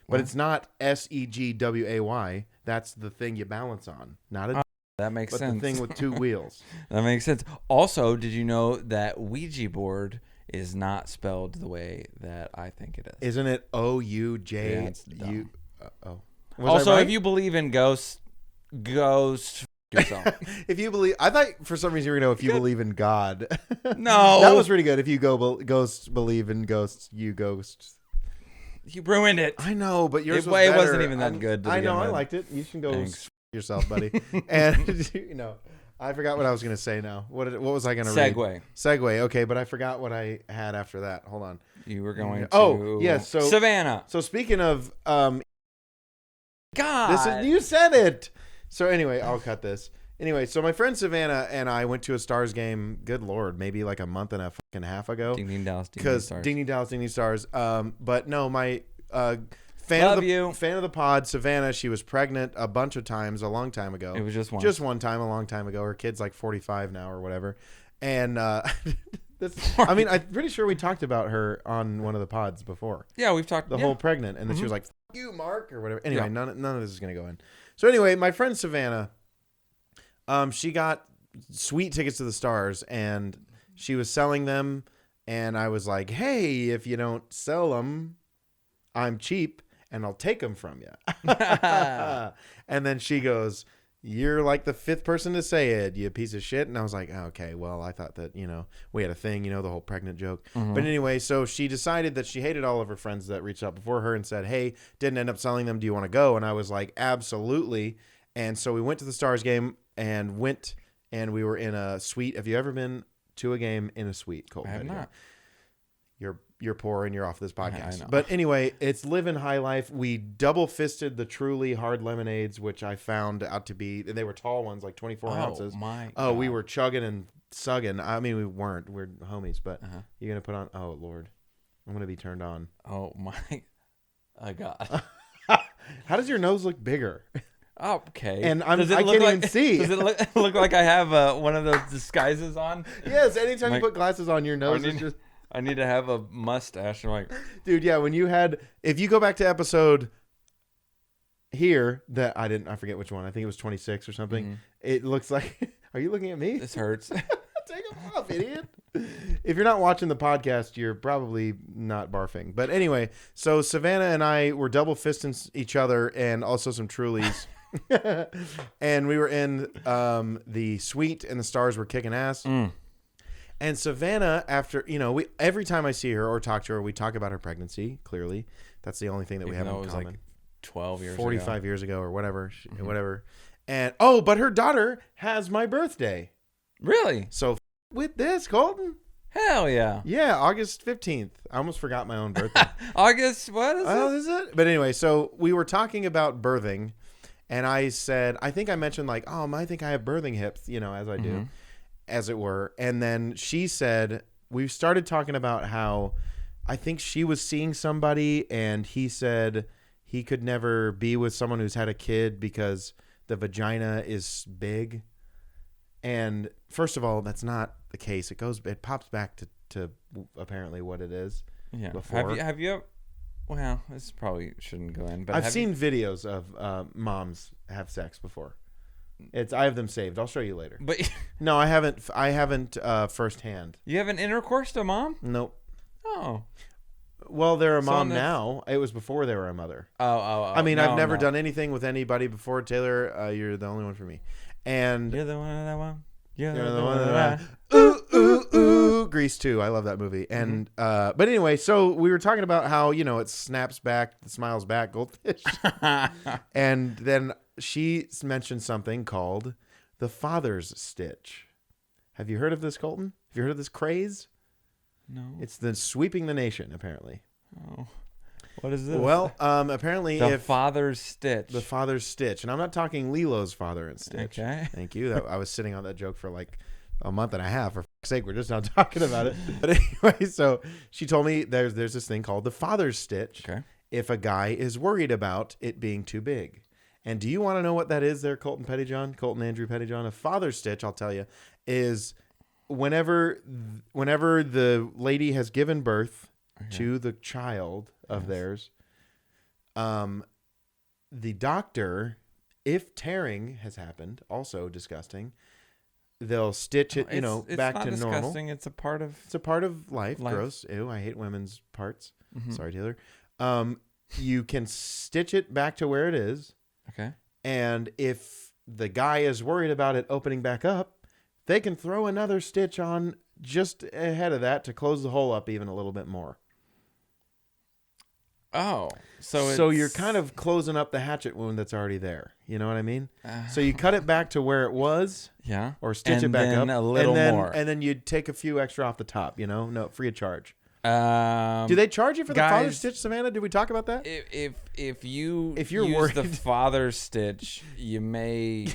[SPEAKER 1] But it's not SEGWAY. That's the thing you balance on. Not a
[SPEAKER 2] that makes sense.
[SPEAKER 1] But the thing with 2 wheels.
[SPEAKER 2] That makes sense. Also, did you know that Ouija board is not spelled the way that I think it is?
[SPEAKER 1] Isn't it OUJU?
[SPEAKER 2] Also,
[SPEAKER 1] right?
[SPEAKER 2] if you believe in ghosts yourself.
[SPEAKER 1] If you believe, I thought for some reason you were going to know if you believe in God.
[SPEAKER 2] No.
[SPEAKER 1] That was pretty good. If you ghosts believe in ghosts, you ghosts.
[SPEAKER 2] You ruined it.
[SPEAKER 1] I know, but yours
[SPEAKER 2] It
[SPEAKER 1] was better.
[SPEAKER 2] wasn't even that good.
[SPEAKER 1] I know, I liked it. You should go yourself, buddy. And, I forgot what I was going to say now. What was I going to read? Segue. Okay, but I forgot what I had after that. Hold on.
[SPEAKER 2] You were going to...
[SPEAKER 1] Oh, yes. So
[SPEAKER 2] Savannah.
[SPEAKER 1] So speaking of...
[SPEAKER 2] God.
[SPEAKER 1] You said it. So anyway, I'll cut this. Anyway, so my friend Savannah and I went to a Stars game. Good Lord, maybe like a month and a fucking half ago.
[SPEAKER 2] Ding ding Dallas,
[SPEAKER 1] Ding ding Dallas, ding ding Stars. But no, my fan
[SPEAKER 2] Love
[SPEAKER 1] of the pod, Savannah. She was pregnant a bunch of times a long time ago.
[SPEAKER 2] It was just
[SPEAKER 1] one time a long time ago. Her kid's like 45 now or whatever. And I mean, I'm pretty sure we talked about her on one of the pods before.
[SPEAKER 2] Yeah, we've talked
[SPEAKER 1] the whole pregnant, and then she was like, "Fuck you, Mark," or whatever. Anyway, none of this is gonna go in. So anyway, my friend Savannah, she got sweet tickets to the Stars, and she was selling them, and I was like, "Hey, if you don't sell them, I'm cheap, and I'll take them from you." And then she goes, "You're like the fifth person to say it, you piece of shit." And I was like, okay, well, I thought that, we had a thing, the whole pregnant joke. But anyway, so she decided that she hated all of her friends that reached out before her and said, "Hey, didn't end up selling them. Do you want to go?" And I was like, absolutely. And so we went to the Stars game and we were in a suite. Have you ever been to a game in a suite, Colton?
[SPEAKER 2] I have not.
[SPEAKER 1] You're poor and you're off this podcast.
[SPEAKER 2] I know.
[SPEAKER 1] But anyway, it's living high life. We double fisted the Truly hard lemonades, which I found out to be, they were tall ones, like 24 ounces.
[SPEAKER 2] God.
[SPEAKER 1] We were chugging and sugging. I mean, we weren't. We're homies, but you're going to put on, oh, Lord. I'm going to be turned on.
[SPEAKER 2] Oh, my God.
[SPEAKER 1] How does your nose look bigger?
[SPEAKER 2] Okay.
[SPEAKER 1] And I can't even see.
[SPEAKER 2] Does it look like I have one of those disguises on?
[SPEAKER 1] Yes. Anytime you put glasses on, your nose is just...
[SPEAKER 2] I need to have a mustache. And
[SPEAKER 1] dude, yeah, if you go back to episode here that I forget which one. I think it was 26 or something. Mm-hmm. It looks like, are you looking at me?
[SPEAKER 2] This hurts.
[SPEAKER 1] Take them off, idiot. If you're not watching the podcast, you're probably not barfing. But anyway, so Savannah and I were double fisting each other and also some Trulies. And we were in the suite and the Stars were kicking ass. Mm. And Savannah, after, every time I see her or talk to her, we talk about her pregnancy, clearly. That's the only thing that we have in common.
[SPEAKER 2] Like 12 years
[SPEAKER 1] 45 years ago or whatever. Whatever. And, but her daughter has my birthday.
[SPEAKER 2] Really?
[SPEAKER 1] So, with this, Colton.
[SPEAKER 2] Hell yeah.
[SPEAKER 1] Yeah, August 15th. I almost forgot my own birthday.
[SPEAKER 2] August, what is it?
[SPEAKER 1] Oh, is it? But anyway, so we were talking about birthing. And I said, I think I mentioned like, I think I have birthing hips, as I do. As it were. And then she said, we started talking about how I think she was seeing somebody and he said he could never be with someone who's had a kid because the vagina is big. And first of all, that's not the case. It pops back to apparently what it is.
[SPEAKER 2] Yeah.
[SPEAKER 1] Before.
[SPEAKER 2] Have you well, this probably shouldn't go in, but
[SPEAKER 1] I've seen videos of moms have sex before. I have them saved. I'll show you later.
[SPEAKER 2] But
[SPEAKER 1] no, I haven't firsthand.
[SPEAKER 2] You have an intercourse to mom?
[SPEAKER 1] Nope.
[SPEAKER 2] Oh.
[SPEAKER 1] Well, they're a mom now. It was before they were a mother.
[SPEAKER 2] Oh.
[SPEAKER 1] I mean, I've never done anything with anybody before. Taylor, you're the only one for me. And
[SPEAKER 2] you're the one of that one. You're
[SPEAKER 1] the one of that one. Ooh. Grease 2. I love that movie. And but anyway, so we were talking about how, it snaps back, it smiles back, goldfish. And then she mentioned something called the father's stitch. Have you heard of this, Colton? Have you heard of this craze?
[SPEAKER 2] No.
[SPEAKER 1] It's the sweeping the nation, apparently.
[SPEAKER 2] Oh. What is this?
[SPEAKER 1] Well, apparently
[SPEAKER 2] the father's stitch.
[SPEAKER 1] The father's stitch. And I'm not talking Lilo's father and stitch.
[SPEAKER 2] Okay.
[SPEAKER 1] Thank you. I was sitting on that joke for like a month and a half. For fuck's sake, we're just not talking about it. But anyway, so she told me there's this thing called the father's stitch.
[SPEAKER 2] Okay.
[SPEAKER 1] If a guy is worried about it being too big. And do you want to know what that is there, Colton Andrew Pettyjohn? A father's stitch, I'll tell you, is whenever the lady has given birth to the child of theirs, the doctor, if tearing has happened, also disgusting, they'll stitch it,
[SPEAKER 2] it's
[SPEAKER 1] back
[SPEAKER 2] not
[SPEAKER 1] to
[SPEAKER 2] disgusting.
[SPEAKER 1] normal.
[SPEAKER 2] It's a part of
[SPEAKER 1] life. Gross. Ew, I hate women's parts.
[SPEAKER 2] Mm-hmm.
[SPEAKER 1] Sorry, Taylor. You can stitch it back to where it is.
[SPEAKER 2] Okay.
[SPEAKER 1] And if the guy is worried about it opening back up, they can throw another stitch on just ahead of that to close the hole up even a little bit more.
[SPEAKER 2] Oh,
[SPEAKER 1] so you're kind of closing up the hatchet wound that's already there. You know what I mean? So you cut it back to where it was,
[SPEAKER 2] yeah,
[SPEAKER 1] or stitch it back up
[SPEAKER 2] a little more,
[SPEAKER 1] and then you'd take a few extra off the top. You know, no, free of charge.
[SPEAKER 2] Do
[SPEAKER 1] they charge you for the father stitch, Savannah? Did we talk about that?
[SPEAKER 2] If you're use
[SPEAKER 1] worried.
[SPEAKER 2] the father stitch, you may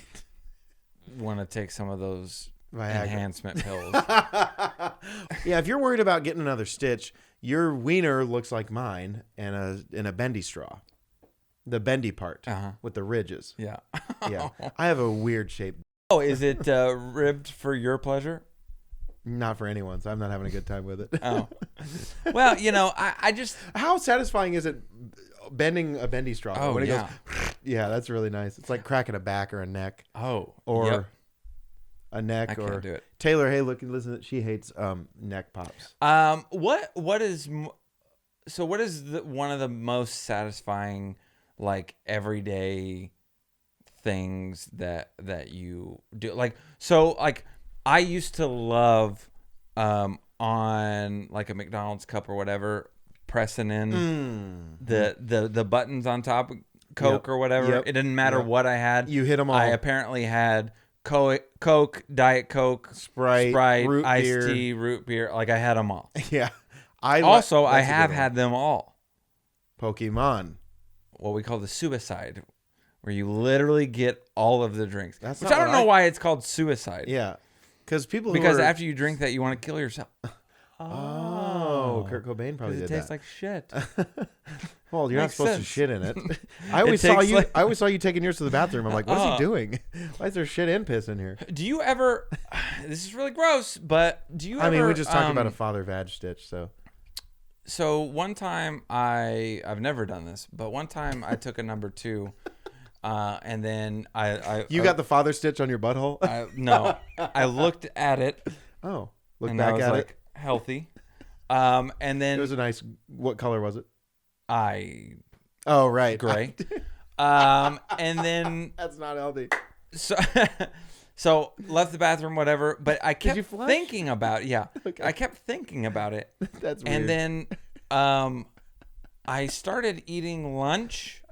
[SPEAKER 2] want to take some of those enhancement pills.
[SPEAKER 1] Yeah, if you're worried about getting another stitch, your wiener looks like mine in a bendy straw, the bendy part with the ridges.
[SPEAKER 2] Yeah,
[SPEAKER 1] yeah. I have a weird shape.
[SPEAKER 2] Oh, is it ribbed for your pleasure?
[SPEAKER 1] Not for anyone's. I'm not having a good time with it.
[SPEAKER 2] Oh, well, I just
[SPEAKER 1] how satisfying is it bending a bendy straw?
[SPEAKER 2] Oh,
[SPEAKER 1] when it goes, yeah, that's really nice. It's like cracking a back or a neck.
[SPEAKER 2] Oh,
[SPEAKER 1] or a neck.
[SPEAKER 2] I
[SPEAKER 1] or
[SPEAKER 2] can't do it.
[SPEAKER 1] Taylor, hey, listen, she hates neck pops.
[SPEAKER 2] What is one of the most satisfying, like, everyday things that you do? Like, so, like, I used to love on like a McDonald's cup or whatever, pressing in the buttons on top of Coke or whatever. It didn't matter what I had.
[SPEAKER 1] You hit them all.
[SPEAKER 2] I apparently had Coke, Diet Coke,
[SPEAKER 1] Sprite, root
[SPEAKER 2] iced
[SPEAKER 1] beer.
[SPEAKER 2] tea, root beer. Like, I had them all.
[SPEAKER 1] Yeah.
[SPEAKER 2] I have had them all.
[SPEAKER 1] Pokemon.
[SPEAKER 2] What we call the suicide, where you literally get all of the drinks. Which I don't know why it's called suicide.
[SPEAKER 1] Yeah.
[SPEAKER 2] Because after you drink that, you want to kill yourself.
[SPEAKER 1] Oh, Kurt Cobain probably did that.
[SPEAKER 2] It tastes like shit.
[SPEAKER 1] Well, you're not supposed to shit in it. I always saw you taking yours to the bathroom. I'm like, what is he doing? Why is there shit and piss in here?
[SPEAKER 2] Do you ever? This is really gross, but do you ever?
[SPEAKER 1] I mean, we just talked about a father vag stitch, so.
[SPEAKER 2] So one time I've never done this, but one time I took a number 2. And then I
[SPEAKER 1] got the father stitch on your butthole?
[SPEAKER 2] No, I looked at it.
[SPEAKER 1] Oh, look back at
[SPEAKER 2] it. Healthy. And then
[SPEAKER 1] it was a nice. What color was it?
[SPEAKER 2] Oh,
[SPEAKER 1] right,
[SPEAKER 2] gray. And then
[SPEAKER 1] that's not healthy.
[SPEAKER 2] So left the bathroom, whatever. But I kept thinking about it. Yeah,
[SPEAKER 1] okay.
[SPEAKER 2] I kept thinking about it.
[SPEAKER 1] That's weird.
[SPEAKER 2] And then I started eating lunch.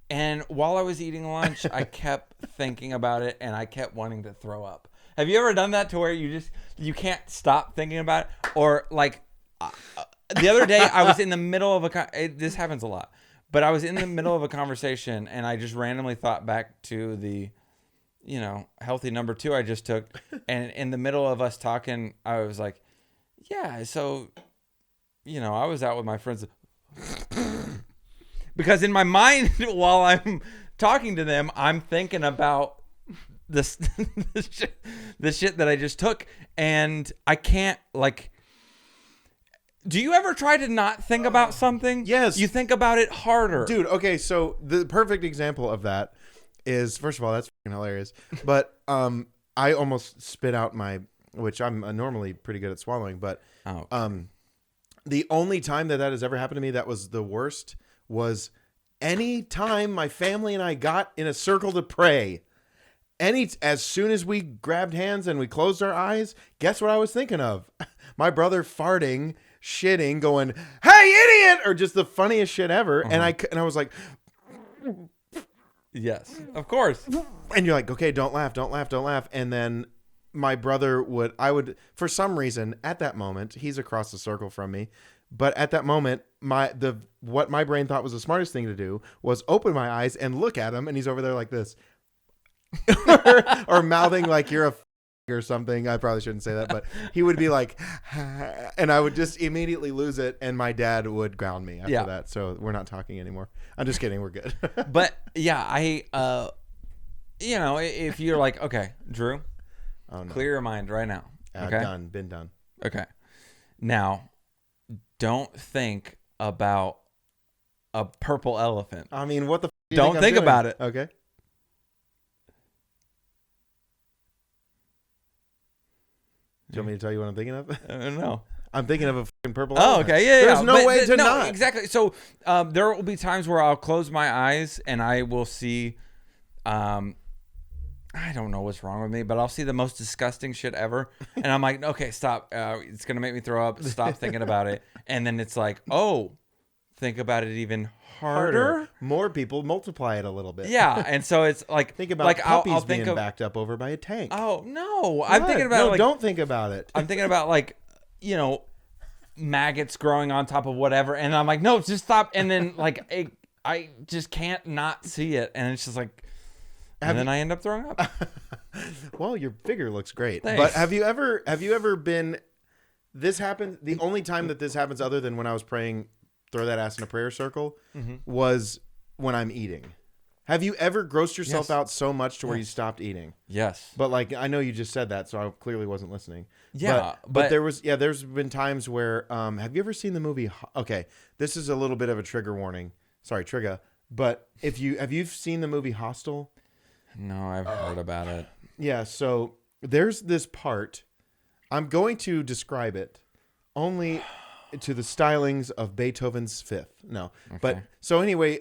[SPEAKER 2] And while I was eating lunch, I kept thinking about it, and I kept wanting to throw up. Have you ever done that to where you can't stop thinking about it? Or like the other day, I was in the middle of this happens a lot, but I was in the middle of a conversation, and I just randomly thought back to the, healthy number 2 I just took, and in the middle of us talking, I was like, yeah, so, I was out with my friends. Because in my mind, while I'm talking to them, I'm thinking about the shit that I just took, and I can't, like. Do you ever try to not think about something?
[SPEAKER 1] Yes.
[SPEAKER 2] You think about it harder,
[SPEAKER 1] dude. Okay, so the perfect example of that is, first of all, that's fucking hilarious. But I almost spit out which I'm normally pretty good at swallowing, but the only time that has ever happened to me that was the worst was any time my family and I got in a circle to pray. As soon as we grabbed hands and we closed our eyes, guess what I was thinking of? My brother farting, shitting, going, "Hey, idiot!" or just the funniest shit ever. And I was like,
[SPEAKER 2] yes, of course.
[SPEAKER 1] And you're like, okay, don't laugh, don't laugh, don't laugh. And then my brother would, for some reason, at that moment, he's across the circle from me. But at that moment, what my brain thought was the smartest thing to do was open my eyes and look at him, and he's over there like this, or mouthing like you're a or something. I probably shouldn't say that, but he would be like, and I would just immediately lose it, and my dad would ground me after that. So we're not talking anymore. I'm just kidding. We're good.
[SPEAKER 2] But yeah, if you're like, okay, Drew, clear your mind right now. Okay,
[SPEAKER 1] been done.
[SPEAKER 2] Okay, now. Don't think about a purple elephant.
[SPEAKER 1] I mean, what the f*** do you
[SPEAKER 2] Don't think about it.
[SPEAKER 1] Okay. Do you want me to tell you what I'm thinking of?
[SPEAKER 2] No.
[SPEAKER 1] I'm thinking of a fucking purple
[SPEAKER 2] elephant. Okay, yeah.
[SPEAKER 1] There's no way to not.
[SPEAKER 2] Exactly. So there will be times where I'll close my eyes and I will see I don't know what's wrong with me, but I'll see the most disgusting shit ever, and I'm like, okay, stop. It's gonna make me throw up. Stop thinking about it. And then it's like, oh, think about it even harder.
[SPEAKER 1] More people multiply it a little bit.
[SPEAKER 2] Yeah, and so it's like
[SPEAKER 1] think about
[SPEAKER 2] like
[SPEAKER 1] puppies
[SPEAKER 2] I'll
[SPEAKER 1] being backed up over by a tank.
[SPEAKER 2] Oh no, I'm thinking about like,
[SPEAKER 1] don't think about it.
[SPEAKER 2] I'm thinking about like maggots growing on top of whatever, and I'm like, no, just stop. And then like I just can't not see it, and it's just like. And then I end up throwing up.
[SPEAKER 1] Well, your figure looks great.
[SPEAKER 2] Thanks.
[SPEAKER 1] But have you ever been? This happened. The only time that this happens, other than when I was praying, throw that ass in a prayer circle, was when I'm eating. Have you ever grossed yourself out so much to where you stopped eating?
[SPEAKER 2] Yes.
[SPEAKER 1] But like I know you just said that, so I clearly wasn't listening.
[SPEAKER 2] Yeah.
[SPEAKER 1] But there's been times where have you ever seen the movie? Okay, this is a little bit of a trigger warning. Sorry, trigger. But have you seen the movie Hostel?
[SPEAKER 2] No, I've heard about it.
[SPEAKER 1] Yeah, so there's this part. I'm going to describe it only to the stylings of Beethoven's Fifth. No. Okay. But so anyway,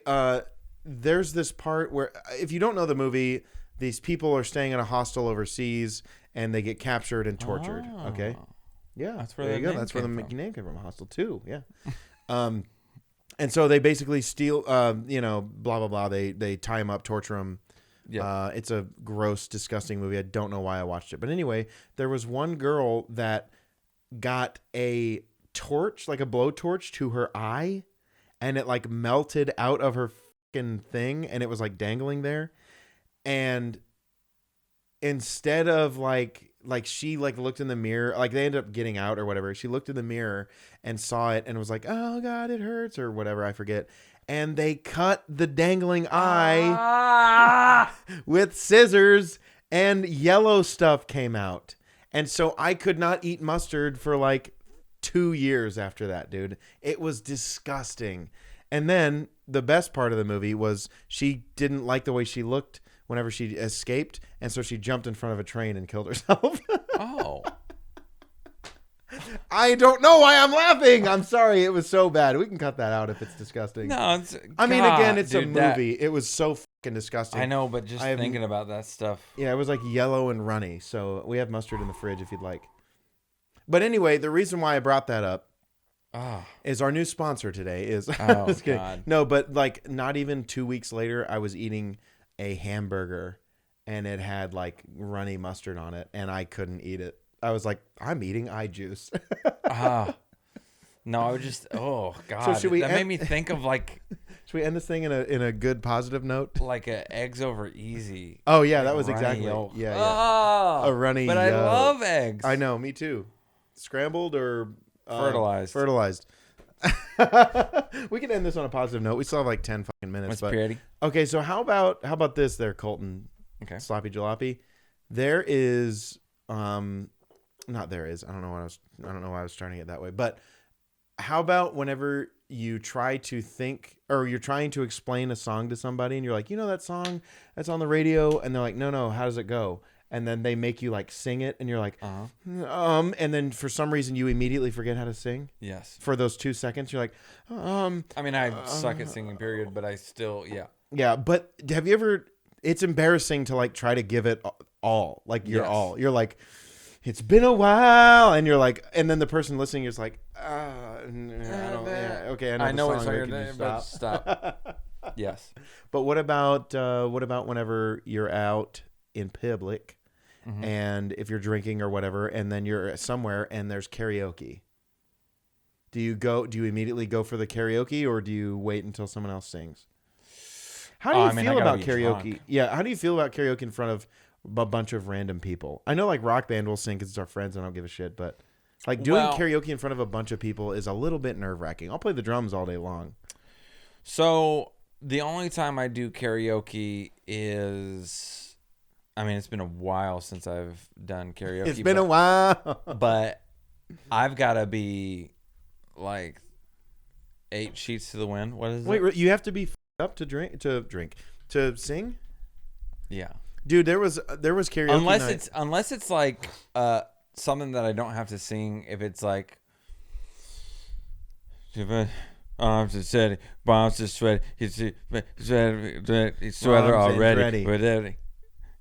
[SPEAKER 1] there's this part where if you don't know the movie, these people are staying in a hostel overseas and they get captured and tortured. Oh. Okay? Yeah.
[SPEAKER 2] That's where
[SPEAKER 1] there you go. That's where the name came from, Hostel 2. Yeah. And so they basically steal blah blah blah. They tie him up, torture him. Yeah. It's a gross, disgusting movie. I don't know why I watched it. But anyway, there was one girl that got a torch, like a blowtorch to her eye, and it like melted out of her fucking thing, and it was like dangling there. And instead of like she like looked in the mirror, like they ended up getting out or whatever. She looked in the mirror and saw it and was like, oh God, it hurts or whatever. I forget. And they cut the dangling eye with scissors, and yellow stuff came out. And so I could not eat mustard for like 2 years after that, dude. It was disgusting. And then the best part of the movie was she didn't like the way she looked whenever she escaped. And so she jumped in front of a train and killed herself. Oh. I don't know why I'm laughing. I'm sorry. It was so bad. We can cut that out if it's disgusting.
[SPEAKER 2] No,
[SPEAKER 1] I mean, again, it's a movie. It was so fucking disgusting.
[SPEAKER 2] I know, but just thinking about that stuff.
[SPEAKER 1] Yeah, it was like yellow and runny. So we have mustard in the fridge if you'd like. But anyway, the reason why I brought that up is our new sponsor today is...
[SPEAKER 2] Oh, God.
[SPEAKER 1] No, but like not even 2 weeks later, I was eating a hamburger and it had like runny mustard on it and I couldn't eat it. I was like, I'm eating eye juice.
[SPEAKER 2] No, I would just, oh God. So that made me think of like.
[SPEAKER 1] Should we end this thing in a good positive note?
[SPEAKER 2] Like eggs over easy.
[SPEAKER 1] Oh yeah, that was exactly. Yolk. Yeah.
[SPEAKER 2] Oh,
[SPEAKER 1] a runny.
[SPEAKER 2] But I love eggs.
[SPEAKER 1] I know, me too. Scrambled or
[SPEAKER 2] fertilized.
[SPEAKER 1] Fertilized. We can end this on a positive note. We still have like 10 fucking minutes.
[SPEAKER 2] That's pretty.
[SPEAKER 1] Okay, so how about this there, Colton?
[SPEAKER 2] Okay.
[SPEAKER 1] Sloppy Jalopy. There is not there is. I don't know why I was starting it that way. But how about whenever you try to think or you're trying to explain a song to somebody and you're like, you know that song that's on the radio, and they're like, no, how does it go? And then they make you like sing it, and you're like, and then for some reason you immediately forget how to sing.
[SPEAKER 2] Yes.
[SPEAKER 1] For those 2 seconds, you're like,
[SPEAKER 2] I mean, I suck at singing, period, but I still, yeah.
[SPEAKER 1] Yeah, but have you ever? It's embarrassing to like try to give it all, like your all. You're like, it's been a while, and you're like, and then the person listening is like, I don't. Yeah, okay, I know
[SPEAKER 2] it's
[SPEAKER 1] song,
[SPEAKER 2] your name, but stop. Yes.
[SPEAKER 1] But what about whenever you're out in public, and if you're drinking or whatever, and then you're somewhere and there's karaoke? Do you immediately go for the karaoke, or do you wait until someone else sings? How do you feel about karaoke? Drunk. Yeah, how do you feel about karaoke in front of a bunch of random people? I know like Rock Band will sing because it's our friends and I don't give a shit, but like doing karaoke in front of a bunch of people is a little bit nerve-wracking. I'll play the drums all day long.
[SPEAKER 2] So the only time I do karaoke is, I mean, it's been a while since I've done karaoke.
[SPEAKER 1] It's been a while.
[SPEAKER 2] But I've got to be like 8 sheets to the wind. What is it?
[SPEAKER 1] Wait, you have to be up to sing?
[SPEAKER 2] Yeah.
[SPEAKER 1] Dude, there was karaoke
[SPEAKER 2] unless it's like something that I don't have to sing. If it's like arms are steady, bombs are sweaty, he's sweater already.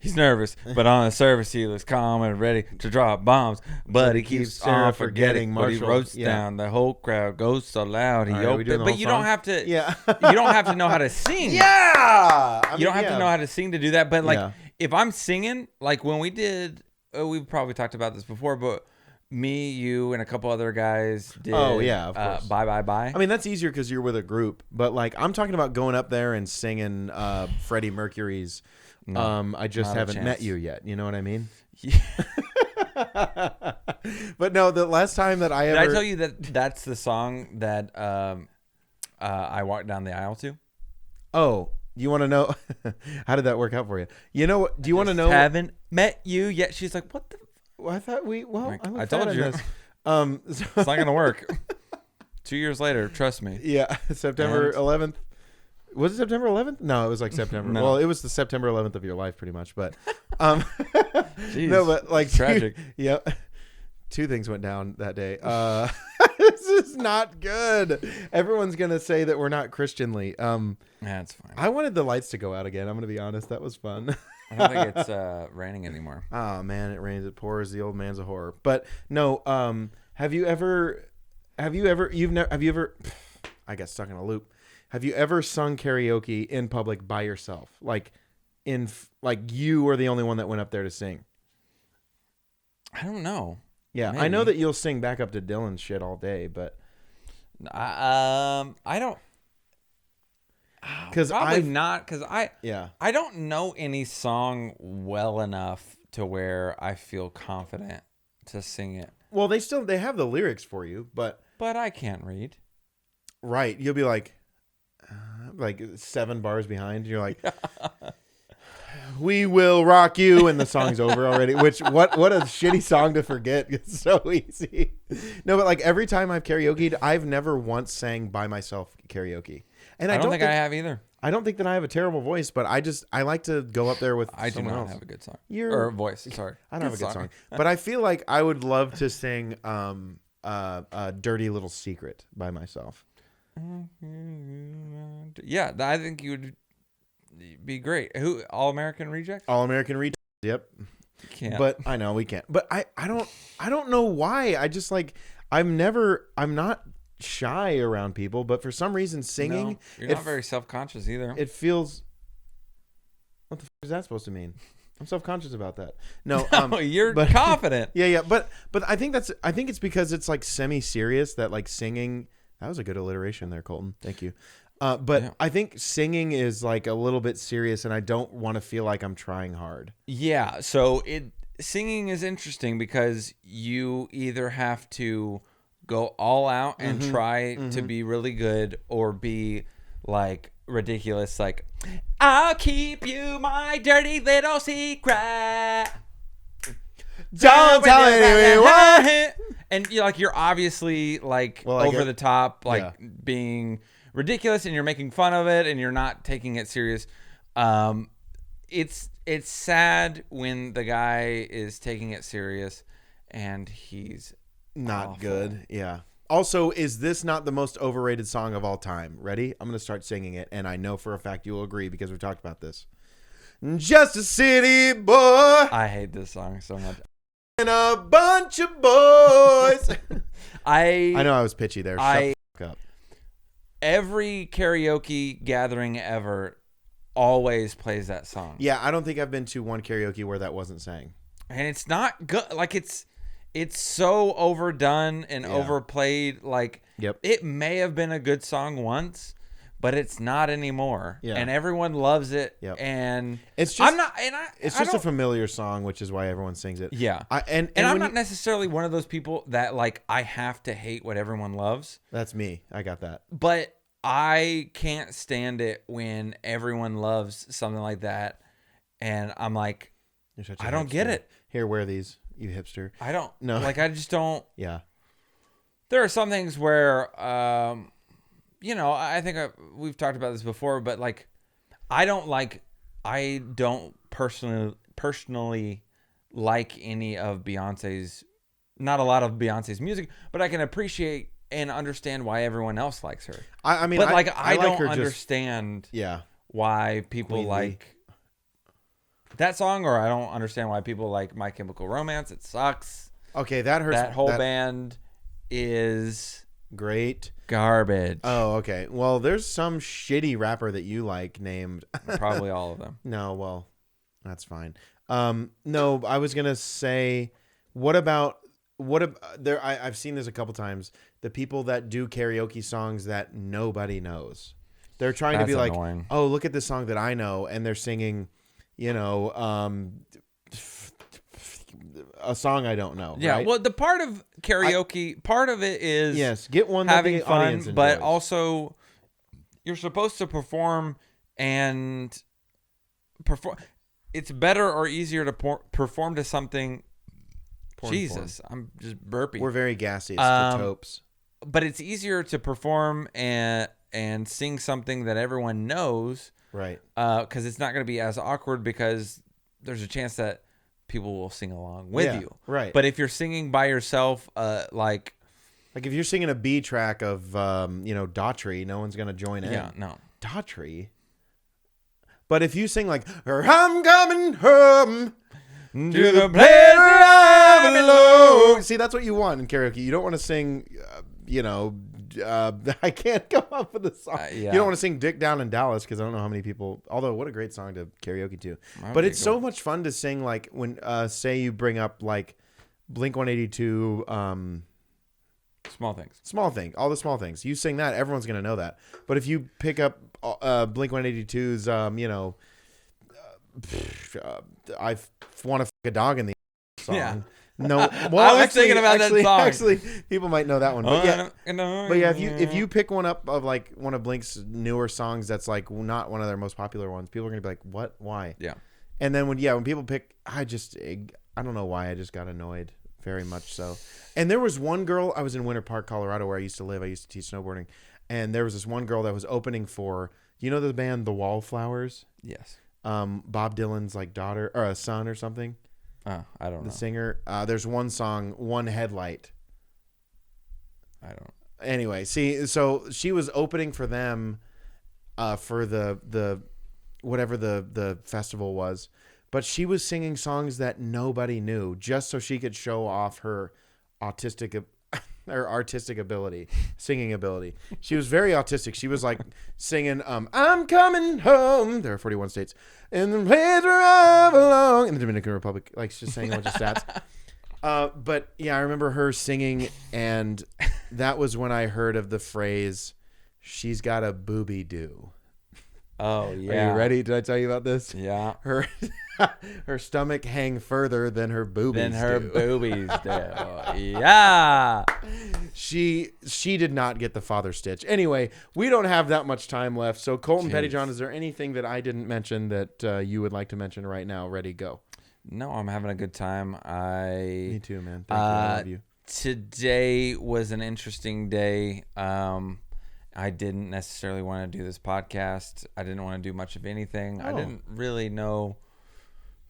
[SPEAKER 2] He's nervous, but on the surface he looks calm and ready to drop bombs. But he keeps on forgetting what he roasts down. The whole crowd goes so loud. But you don't have to. Yeah. You don't have to know how to sing.
[SPEAKER 1] Yeah.
[SPEAKER 2] You don't have to know how to sing to do that. But like, if I'm singing, like when we did, we've probably talked about this before, but me, you, and a couple other guys did.
[SPEAKER 1] Oh yeah, of course.
[SPEAKER 2] Bye Bye Bye.
[SPEAKER 1] I mean, that's easier because you're with a group. But like, I'm talking about going up there and singing Freddie Mercury's. No, I just haven't met you yet. You know what I mean? Yeah. But no, the last time that I ever...
[SPEAKER 2] Did I tell you that that's the song that I walked down the aisle to?
[SPEAKER 1] Oh, you want to know? How did that work out for you? You know what? Do you want to know?
[SPEAKER 2] Haven't met you yet. She's like, what the...
[SPEAKER 1] Well, I thought we... Well,
[SPEAKER 2] like, I told you.
[SPEAKER 1] This.
[SPEAKER 2] It's not going to work. 2 years later, trust me.
[SPEAKER 1] Yeah, September 11th. Was it September 11th? No, it was like September. No. Well, it was the September 11th of your life, pretty much. But,
[SPEAKER 2] Jeez,
[SPEAKER 1] no, but like
[SPEAKER 2] tragic.
[SPEAKER 1] Yep, two things went down that day. This is not good. Everyone's gonna say that we're not Christianly.
[SPEAKER 2] Yeah, it's fine.
[SPEAKER 1] I wanted the lights to go out again. I'm gonna be honest. That was fun.
[SPEAKER 2] I don't think it's raining anymore.
[SPEAKER 1] Oh man, it rains. It pours. The old man's a horror. But no. Have you ever? I got stuck in a loop. Have you ever sung karaoke in public by yourself? Like you were the only one that went up there to sing?
[SPEAKER 2] I don't know.
[SPEAKER 1] Yeah, maybe. I know that you'll sing back up to Dylan's shit all day, but
[SPEAKER 2] I don't.
[SPEAKER 1] Because
[SPEAKER 2] I don't know any song well enough to where I feel confident to sing it.
[SPEAKER 1] Well, they have the lyrics for you, but
[SPEAKER 2] I can't read.
[SPEAKER 1] Right, you'll be like 7 bars behind. And you're like, "We will rock you," and the song's over already. Which what a shitty song to forget. It's so easy. No, but like every time I've karaoke'd, I've never once sang by myself karaoke, and I don't think I
[SPEAKER 2] have either.
[SPEAKER 1] I don't think that I have a terrible voice, but I like to go up there with someone else.
[SPEAKER 2] I do not have a good song or voice. Sorry,
[SPEAKER 1] I don't have a good song, but I feel like I would love to sing "Dirty Little Secret" by myself.
[SPEAKER 2] Yeah, I think you would be great. Who? All American Rejects?
[SPEAKER 1] All American Rejects. Yep.
[SPEAKER 2] Can't.
[SPEAKER 1] But I know we can't. But I don't know why. I just like I'm not shy around people, but for some reason singing.
[SPEAKER 2] No, you're not very self-conscious either.
[SPEAKER 1] It feels. What the fuck is that supposed to mean? I'm self-conscious about that. No,
[SPEAKER 2] you're confident.
[SPEAKER 1] Yeah, but I think it's because it's like semi-serious that like singing. That was a good alliteration there, Colton. Thank you. But yeah. I think singing is like a little bit serious, and I don't want to feel like I'm trying hard.
[SPEAKER 2] Yeah. So singing is interesting because you either have to go all out and try to be really good, or be like ridiculous, like I'll keep you my dirty little secret. Don't tell anyone. And you're obviously like over the top, like being ridiculous, and you're making fun of it, and you're not taking it serious. It's sad when the guy is taking it serious and he's
[SPEAKER 1] not
[SPEAKER 2] awful.
[SPEAKER 1] Good. Yeah. Also, is this not the most overrated song of all time? Ready? I'm going to start singing it, and I know for a fact you will agree because we've talked about this. Just a city boy.
[SPEAKER 2] I hate this song so much.
[SPEAKER 1] And a bunch of boys. I know I was pitchy there. Shut the fuck up.
[SPEAKER 2] Every karaoke gathering ever always plays that song.
[SPEAKER 1] Yeah, I don't think I've been to one karaoke where that wasn't sang.
[SPEAKER 2] And it's not good. Like it's so overdone and overplayed. Like it may have been a good song once, but it's not anymore. Yeah. And everyone loves it. Yep. And
[SPEAKER 1] it's just it's just a familiar song, which is why everyone sings it.
[SPEAKER 2] Yeah. And I'm not necessarily one of those people that like I have to hate what everyone loves.
[SPEAKER 1] That's me. I got that.
[SPEAKER 2] But I can't stand it when everyone loves something like that, and I'm like, I don't get it.
[SPEAKER 1] Here, wear these, you hipster.
[SPEAKER 2] I don't. No. Like I just don't.
[SPEAKER 1] Yeah.
[SPEAKER 2] There are some things where. I think we've talked about this before, but like, I don't personally like any of Beyonce's, not a lot of Beyonce's music, but I can appreciate and understand why everyone else likes her.
[SPEAKER 1] I mean,
[SPEAKER 2] but like, I don't understand
[SPEAKER 1] why
[SPEAKER 2] people like that song, or I don't understand why people like My Chemical Romance. It sucks.
[SPEAKER 1] Okay, that hurts.
[SPEAKER 2] That whole band is
[SPEAKER 1] great.
[SPEAKER 2] Garbage.
[SPEAKER 1] Oh, okay. Well, there's some shitty rapper that you like named.
[SPEAKER 2] Probably all of them.
[SPEAKER 1] No, well, that's fine. No, I was gonna say, what there? I've seen this a couple times. The people that do karaoke songs that nobody knows, they're trying to be
[SPEAKER 2] annoying.
[SPEAKER 1] Like, oh, look at this song that I know, and they're singing, a song I don't know.
[SPEAKER 2] Yeah,
[SPEAKER 1] right?
[SPEAKER 2] well, the part of karaoke, part of it is
[SPEAKER 1] get one
[SPEAKER 2] having
[SPEAKER 1] that the
[SPEAKER 2] fun,
[SPEAKER 1] audience
[SPEAKER 2] but
[SPEAKER 1] enjoys.
[SPEAKER 2] also you're supposed to perform and perform. It's better or easier to perform to something. Jesus, I'm just burping.
[SPEAKER 1] We're very gassy. It's the topes.
[SPEAKER 2] But it's easier to perform and sing something that everyone knows,
[SPEAKER 1] right?
[SPEAKER 2] Because it's not going to be as awkward because there's a chance that people will sing along with you,
[SPEAKER 1] right?
[SPEAKER 2] But if you're singing by yourself, like
[SPEAKER 1] if you're singing a B track of Daughtry, no one's going to join in.
[SPEAKER 2] Yeah, no.
[SPEAKER 1] Daughtry. But if you sing like I'm coming home to the place I belong. See, that's what you want in karaoke. You don't want to sing, I can't come up with a song. Yeah. You don't want to sing Dick Down in Dallas because I don't know how many people, although what a great song to karaoke to. But it's so much fun to sing like when, say you bring up like Blink-182,
[SPEAKER 2] Small Things.
[SPEAKER 1] All the small things. You sing that, everyone's going to know that. But if you pick up Blink-182's, I want to fuck a dog in the song. Yeah. No, well,
[SPEAKER 2] I was thinking about that song.
[SPEAKER 1] Actually, people might know that one. But yeah, if you pick one up of like one of Blink's newer songs that's like not one of their most popular ones, people are gonna be like, "What? Why?"
[SPEAKER 2] Yeah.
[SPEAKER 1] And then when people pick, I don't know why, I just got annoyed, very much so. And there was one girl. I was in Winter Park, Colorado, where I used to live. I used to teach snowboarding, and there was this one girl that was opening for the band The Wallflowers.
[SPEAKER 2] Yes.
[SPEAKER 1] Bob Dylan's like daughter or a son or something.
[SPEAKER 2] I don't know.
[SPEAKER 1] The singer. There's one song, One Headlight.
[SPEAKER 2] I don't.
[SPEAKER 1] Anyway, see, so she was opening for them, for the whatever the festival was, but she was singing songs that nobody knew just so she could show off her artistic ability, singing ability. She was very autistic. She was like singing, I'm coming home. There are 41 states. In the place where I belong. In the Dominican Republic. Like, she's saying a bunch of stats. But yeah, I remember her singing, and that was when I heard of the phrase, she's got a booby do.
[SPEAKER 2] Oh, yeah.
[SPEAKER 1] Are you ready? Did I tell you about this?
[SPEAKER 2] Yeah.
[SPEAKER 1] Her stomach hang further than her boobies
[SPEAKER 2] do. Yeah.
[SPEAKER 1] She did not get the father stitch. Anyway, we don't have that much time left. So Colton Pettyjohn, is there anything that I didn't mention that you would like to mention right now? Ready, go.
[SPEAKER 2] No, I'm having a good time.
[SPEAKER 1] Me too, man. Thank you. I love you.
[SPEAKER 2] Today was an interesting day. I didn't necessarily want to do this podcast. I didn't want to do much of anything. I didn't really know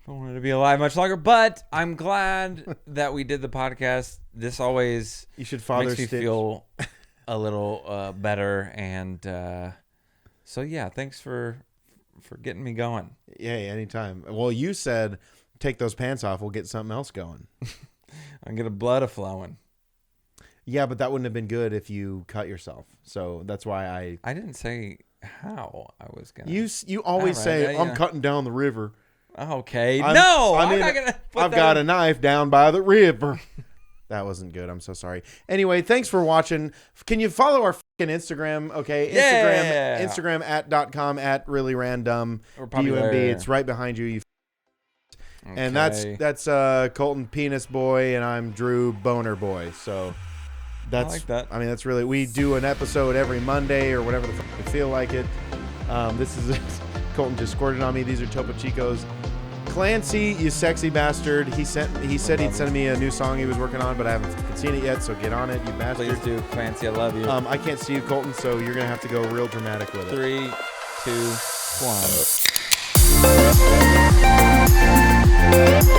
[SPEAKER 2] if I wanted to be alive much longer, but I'm glad that we did the podcast. This always makes me feel a little better. And so, yeah, thanks for getting me going.
[SPEAKER 1] Yeah, anytime. Well, you said take those pants off. We'll get something else going.
[SPEAKER 2] I'll get a blood a-flowing.
[SPEAKER 1] Yeah, but that wouldn't have been good if you cut yourself. So that's why
[SPEAKER 2] I didn't say how I was gonna.
[SPEAKER 1] You always say I'm cutting down the river.
[SPEAKER 2] Okay, I'm not gonna.
[SPEAKER 1] I've got a knife down by the river. That wasn't good. I'm so sorry. Anyway, thanks for watching. Can you follow our fucking Instagram? Okay, Instagram @.com @reallyRandumb. DUMB. It's right behind you. Okay. And that's Colton Penis Boy, and I'm Drew Boner Boy. So. I like that. I mean, that's really, we do an episode every Monday or whatever the fuck we feel like it. This is Colton just squirted on me. These are Topo Chicos. Clancy, you sexy bastard. He said he'd send me a new song he was working on, but I haven't seen it yet. So get on it, you bastard.
[SPEAKER 2] Please do, Clancy. I love you.
[SPEAKER 1] I can't see you, Colton. So you're gonna have to go real dramatic with it.
[SPEAKER 2] 3, 2, 1.